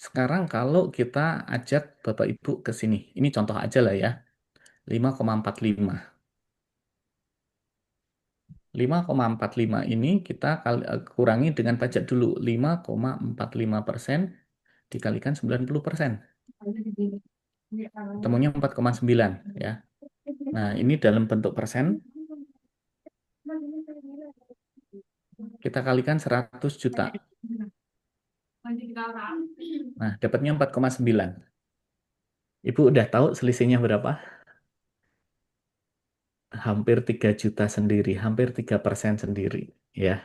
Sekarang kalau kita ajak Bapak Ibu ke sini, ini contoh aja lah ya, 5,45. 5,45 ini kita kurangi dengan pajak dulu, 5,45% dikalikan 90%. Ketemunya 4,9 ya. Nah, ini dalam bentuk persen, kita kalikan 100 juta. Nah, dapatnya 4,9. Ibu udah tahu selisihnya berapa? Hampir 3 juta sendiri, hampir 3% sendiri. Ya.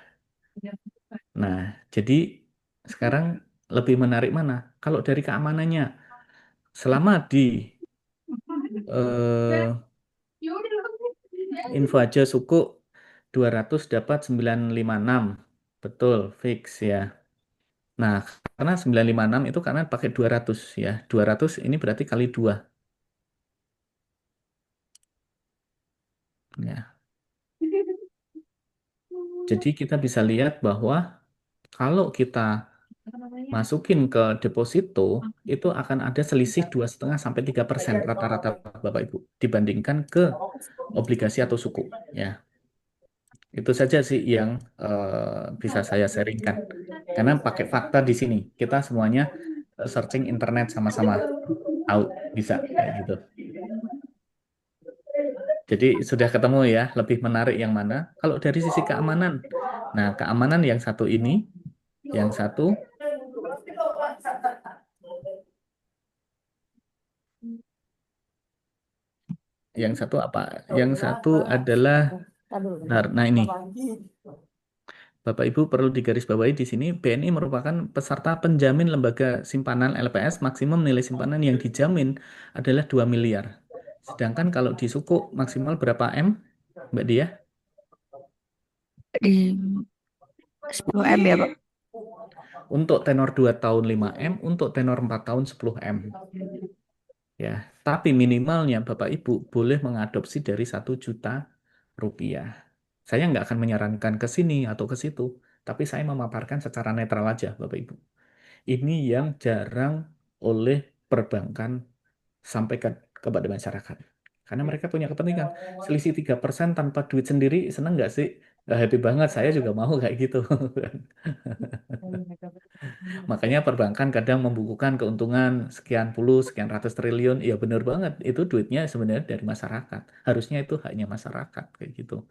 Nah, jadi sekarang lebih menarik mana? Kalau dari keamanannya, selama di eh, info aja suku 200 dapat 956. Betul, fix ya. Nah, karena 956 itu karena pakai 200 ya. 200 ini berarti kali 2. Ya. Jadi kita bisa lihat bahwa kalau kita masukin ke deposito, itu akan ada selisih 2,5 sampai 3% rata-rata Bapak Ibu dibandingkan ke obligasi atau suku. Ya, itu saja sih yang bisa saya sharingkan. Karena pakai fakta di sini, kita semuanya searching internet sama-sama tahu bisa kayak gitu. Jadi sudah ketemu ya, lebih menarik yang mana? Kalau dari sisi keamanan. Nah, keamanan yang satu ini, yang satu, yang satu apa? Yang satu adalah, Tar dulu bentar. nah ini, Bapak Ibu perlu digarisbawahi di sini, BNI merupakan peserta penjamin lembaga simpanan LPS maksimum nilai simpanan yang dijamin adalah 2 miliar. Sedangkan kalau di suku maksimal berapa M, Mbak Dia? Di 10 M ya, Pak. Untuk tenor 2 tahun 5 M, untuk tenor 4 tahun 10 M. Ya, tapi minimalnya Bapak Ibu boleh mengadopsi dari 1 juta rupiah. Saya nggak akan menyarankan ke sini atau ke situ, tapi saya memaparkan secara netral aja, Bapak Ibu. Ini yang jarang oleh perbankan sampaikan kepada masyarakat. Karena mereka punya kepentingan. Selisih 3% tanpa duit sendiri, seneng nggak sih? Happy banget, saya juga mau kayak gitu. Makanya perbankan kadang membukukan keuntungan sekian puluh, sekian ratus triliun. Ya benar banget, itu duitnya sebenarnya dari masyarakat. Harusnya itu haknya masyarakat kayak gitu.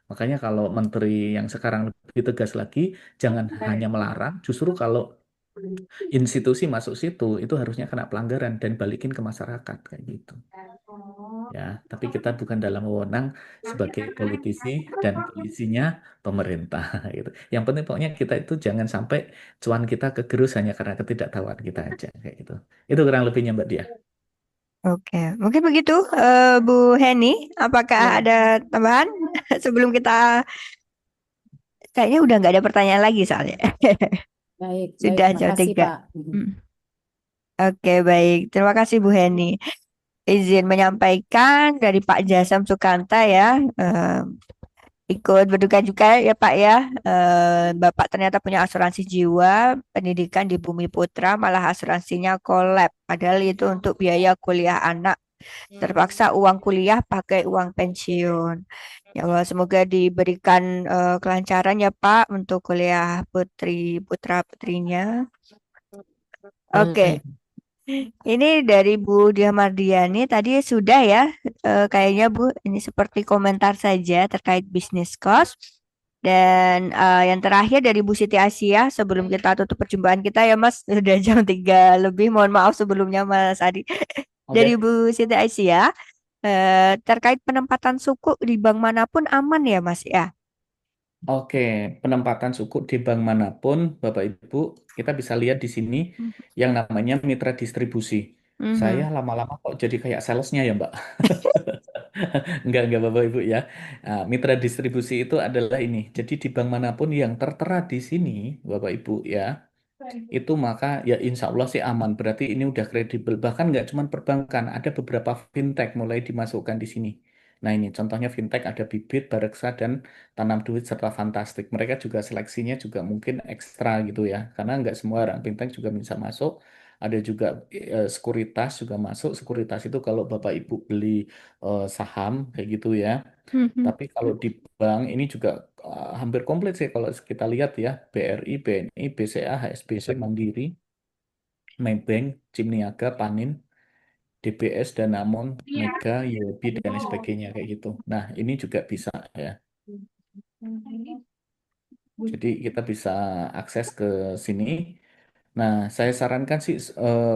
Makanya kalau menteri yang sekarang lebih tegas lagi, jangan hanya melarang, justru kalau institusi masuk situ, itu harusnya kena pelanggaran dan balikin ke masyarakat kayak gitu. Ya, tapi kita bukan dalam wewenang sebagai politisi dan polisinya pemerintah gitu. Yang penting pokoknya kita itu jangan sampai cuan kita kegerus hanya karena ketidaktahuan kita aja kayak gitu. Itu kurang lebihnya Mbak Dia. Oke, mungkin begitu, Bu Heni. Apakah Ya, ada tambahan sebelum kita kayaknya udah nggak ada pertanyaan lagi soalnya. baik, baik. Sudah jam Makasih 3. Pak. Hmm. Oke, baik. Terima kasih Bu Heni. Izin menyampaikan dari Pak Jasam Sukanta ya. Ikut berduka juga ya Pak ya. Bapak ternyata punya asuransi jiwa pendidikan di Bumi Putra, malah asuransinya kolab. Padahal itu untuk biaya kuliah anak. Terpaksa uang kuliah pakai uang pensiun. Ya Allah, semoga diberikan kelancaran ya Pak untuk kuliah putri putra putrinya. Oke, Baik. ini dari Bu Dia Mardiani tadi sudah ya. Kayaknya Bu, ini seperti komentar saja terkait bisnis cost. Dan yang terakhir dari Bu Siti Asia sebelum kita tutup perjumpaan kita ya Mas, sudah jam 3 lebih. Mohon maaf sebelumnya Mas Adi. Dari Oke. Bu Siti Asia terkait penempatan suku di bank manapun aman ya Mas ya. Oke, penempatan suku di bank manapun, Bapak Ibu, kita bisa lihat di sini yang namanya mitra distribusi. Saya Mhm. lama-lama kok jadi kayak salesnya ya, Mbak. Enggak Bapak Ibu ya. Nah, mitra distribusi itu adalah ini. Jadi di bank manapun yang tertera di sini, Bapak Ibu ya, itu maka ya insya Allah sih aman. Berarti ini udah kredibel. Bahkan nggak cuma perbankan, ada beberapa fintech mulai dimasukkan di sini. Nah ini contohnya fintech ada Bibit, Bareksa, dan Tanam Duit serta Fantastik. Mereka juga seleksinya juga mungkin ekstra gitu ya. Karena nggak semua orang fintech juga bisa masuk. Ada juga sekuritas juga masuk. Sekuritas itu kalau Bapak Ibu beli saham kayak gitu ya. Mhm. Tapi kalau di bank ini juga hampir komplit sih kalau kita lihat ya. BRI, BNI, BCA, HSBC, Mandiri, Maybank, Cimniaga, Panin, DBS, Danamon, Mega, UOB, dan lain sebagainya kayak gitu. Nah, ini juga bisa ya. Jadi kita bisa akses ke sini. Nah, saya sarankan sih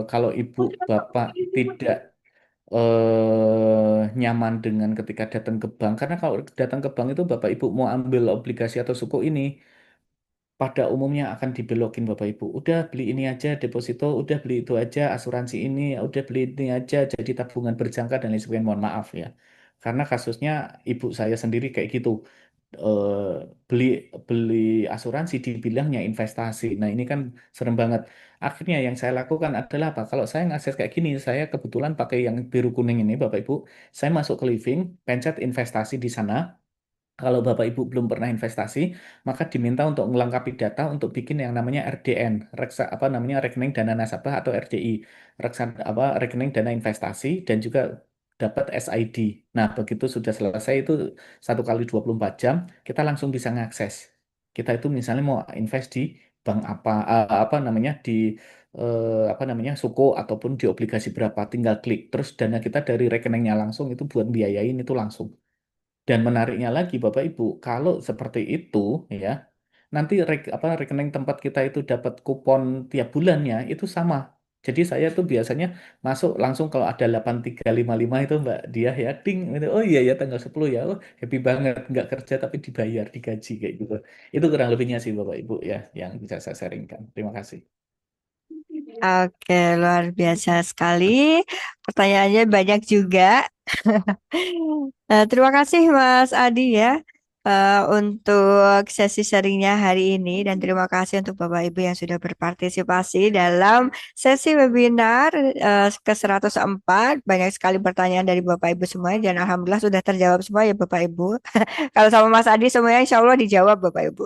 kalau ibu bapak tidak nyaman dengan ketika datang ke bank, karena kalau datang ke bank itu bapak ibu mau ambil obligasi atau suku ini, pada umumnya akan dibelokin Bapak Ibu. Udah beli ini aja deposito, udah beli itu aja asuransi ini, udah beli ini aja jadi tabungan berjangka dan lain sebagainya. Mohon maaf ya. Karena kasusnya ibu saya sendiri kayak gitu. Eh, beli beli asuransi dibilangnya investasi. Nah, ini kan serem banget. Akhirnya yang saya lakukan adalah apa? Kalau saya ngakses kayak gini, saya kebetulan pakai yang biru kuning ini Bapak Ibu. Saya masuk ke living, pencet investasi di sana. Kalau Bapak Ibu belum pernah investasi, maka diminta untuk melengkapi data untuk bikin yang namanya RDN, reksa apa namanya rekening dana nasabah atau RDI, reksa apa rekening dana investasi dan juga dapat SID. Nah, begitu sudah selesai itu 1 kali 24 jam, kita langsung bisa mengakses. Kita itu misalnya mau invest di bank apa apa namanya di apa namanya suku ataupun di obligasi berapa, tinggal klik terus dana kita dari rekeningnya langsung itu buat biayain itu langsung. Dan menariknya lagi Bapak Ibu, kalau seperti itu ya, nanti rekening tempat kita itu dapat kupon tiap bulannya itu sama. Jadi saya tuh biasanya masuk langsung kalau ada 8355 itu Mbak Diah ya, ding, gitu. Oh iya ya tanggal 10 ya, oh happy banget, nggak kerja tapi dibayar, digaji kayak gitu. Itu kurang lebihnya sih Bapak Ibu ya, yang bisa saya sharingkan. Terima kasih. Oke, luar biasa sekali. Pertanyaannya banyak juga. Terima kasih Mas Adi ya untuk sesi sharingnya hari ini dan terima kasih untuk Bapak Ibu yang sudah berpartisipasi dalam sesi webinar ke-104. Banyak sekali pertanyaan dari Bapak Ibu semua dan Alhamdulillah sudah terjawab semua ya Bapak Ibu. Kalau sama Mas Adi semuanya insya Allah dijawab Bapak Ibu.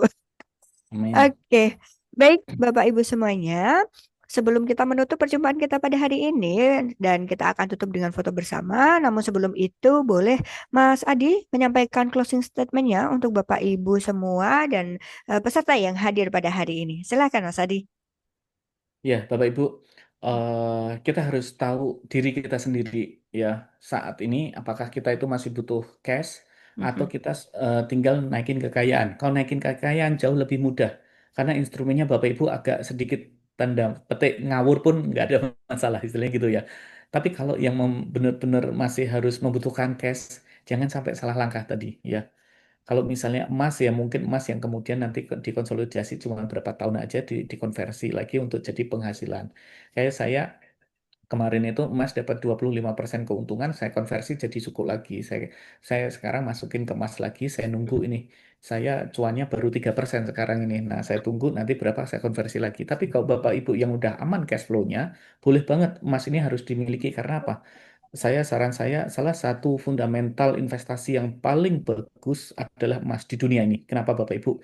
Amin. Oke, baik Bapak Ibu semuanya. Sebelum kita menutup perjumpaan kita pada hari ini dan kita akan tutup dengan foto bersama, namun sebelum itu boleh Mas Adi menyampaikan closing statement-nya untuk Bapak Ibu semua dan peserta yang hadir pada hari ini. Silakan Mas Adi. Ya, Bapak Ibu, kita harus tahu diri kita sendiri ya. Saat ini apakah kita itu masih butuh cash atau kita tinggal naikin kekayaan. Kalau naikin kekayaan jauh lebih mudah karena instrumennya Bapak Ibu agak sedikit tanda petik ngawur pun nggak ada masalah istilahnya gitu ya. Tapi kalau yang benar-benar masih harus membutuhkan cash, jangan sampai salah langkah tadi ya. Kalau misalnya emas ya mungkin emas yang kemudian nanti dikonsolidasi cuma berapa tahun aja dikonversi lagi untuk jadi penghasilan. Kayak saya kemarin itu emas dapat 25% keuntungan, saya konversi jadi suku lagi. Saya sekarang masukin ke emas lagi, saya nunggu ini. Saya cuannya baru 3% sekarang ini. Nah, saya tunggu nanti berapa saya konversi lagi. Tapi kalau Bapak Ibu yang udah aman cash flow-nya, boleh banget emas ini harus dimiliki karena apa? Saran saya salah satu fundamental investasi yang paling bagus adalah emas di dunia ini. Kenapa Bapak Ibu?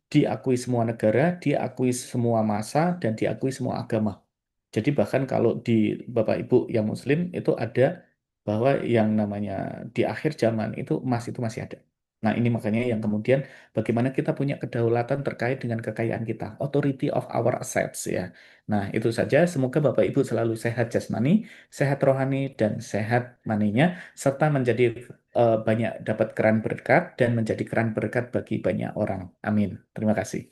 Diakui semua negara, diakui semua masa, dan diakui semua agama. Jadi bahkan kalau di Bapak Ibu yang Muslim itu ada bahwa yang namanya di akhir zaman itu emas itu masih ada. Nah ini makanya yang kemudian bagaimana kita punya kedaulatan terkait dengan kekayaan kita, authority of our assets ya. Nah itu saja. Semoga Bapak Ibu selalu sehat jasmani, sehat rohani dan sehat maninya, serta menjadi banyak dapat keran berkat dan menjadi keran berkat bagi banyak orang. Amin. Terima kasih.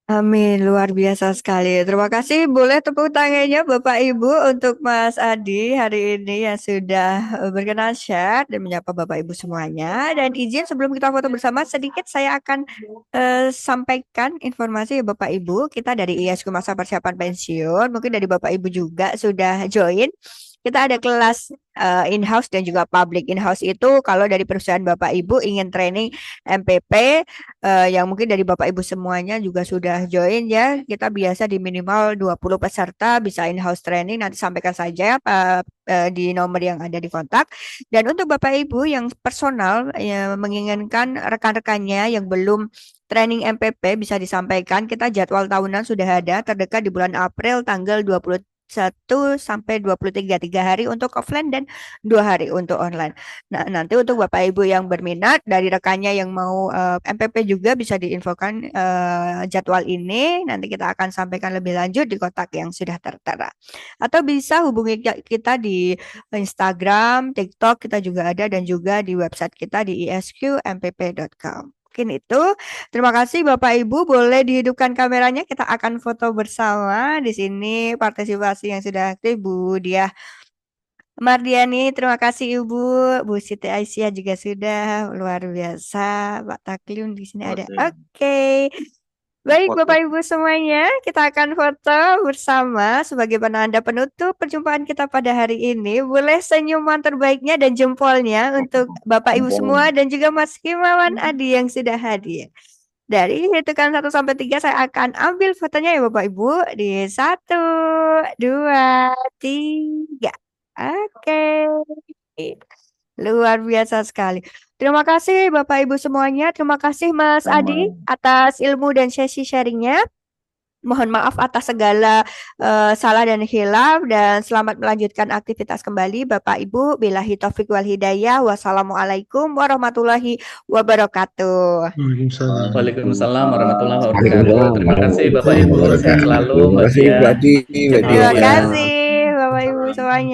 Amin, luar biasa sekali. Terima kasih. Boleh tepuk tangannya Bapak Ibu untuk Mas Adi hari ini yang sudah berkenan share dan menyapa Bapak Ibu semuanya. Dan izin sebelum kita foto bersama, sedikit saya akan sampaikan informasi ya Bapak Ibu. Kita dari ISQ Masa Persiapan Pensiun, mungkin dari Bapak Ibu juga sudah join. Kita ada kelas in-house dan juga public. In-house itu kalau dari perusahaan Bapak Ibu ingin training MPP yang mungkin dari Bapak Ibu semuanya juga sudah join ya. Kita biasa di minimal 20 peserta bisa in-house training. Nanti sampaikan saja di nomor yang ada di kontak. Dan untuk Bapak Ibu yang personal menginginkan rekan-rekannya yang belum training MPP bisa disampaikan. Kita jadwal tahunan sudah ada terdekat di bulan April tanggal 21 sampai 23, 3 hari untuk offline dan 2 hari untuk online. Nah, nanti untuk Bapak Ibu yang berminat dari rekannya yang mau MPP juga bisa diinfokan jadwal ini. Nanti kita akan sampaikan lebih lanjut di kotak yang sudah tertera. Atau bisa hubungi kita di Instagram, TikTok kita juga ada dan juga di website kita di isqmpp.com. Mungkin itu. Terima kasih Bapak Ibu. Boleh dihidupkan kameranya. Kita akan foto bersama. Di sini partisipasi yang sudah aktif Bu Diah Mardiani, terima kasih Ibu. Bu Siti Aisyah juga sudah. Luar biasa. Pak Takliun di sini ada. Oke. Baik Bapak Ibu semuanya, kita akan foto bersama sebagai penanda penutup perjumpaan kita pada hari ini. Boleh senyuman terbaiknya dan jempolnya untuk Bapak Ibu semua dan juga Mas Himawan Adi yang sudah hadir. Dari hitungan 1 sampai 3 saya akan ambil fotonya ya Bapak Ibu di 1, 2, 3. Oke. Luar biasa sekali. Terima kasih Bapak Ibu semuanya. Terima kasih Mas Adi atas ilmu dan sesi sharingnya. Mohon maaf atas segala salah dan khilaf dan selamat melanjutkan aktivitas kembali Bapak Ibu. Billahi taufik wal hidayah. Wassalamualaikum warahmatullahi wabarakatuh. Waalaikumsalam warahmatullahi wabarakatuh. Terima kasih Bapak Ibu. Sehat selalu. Terima kasih Mbak Di. Terima kasih Bapak Ibu semuanya.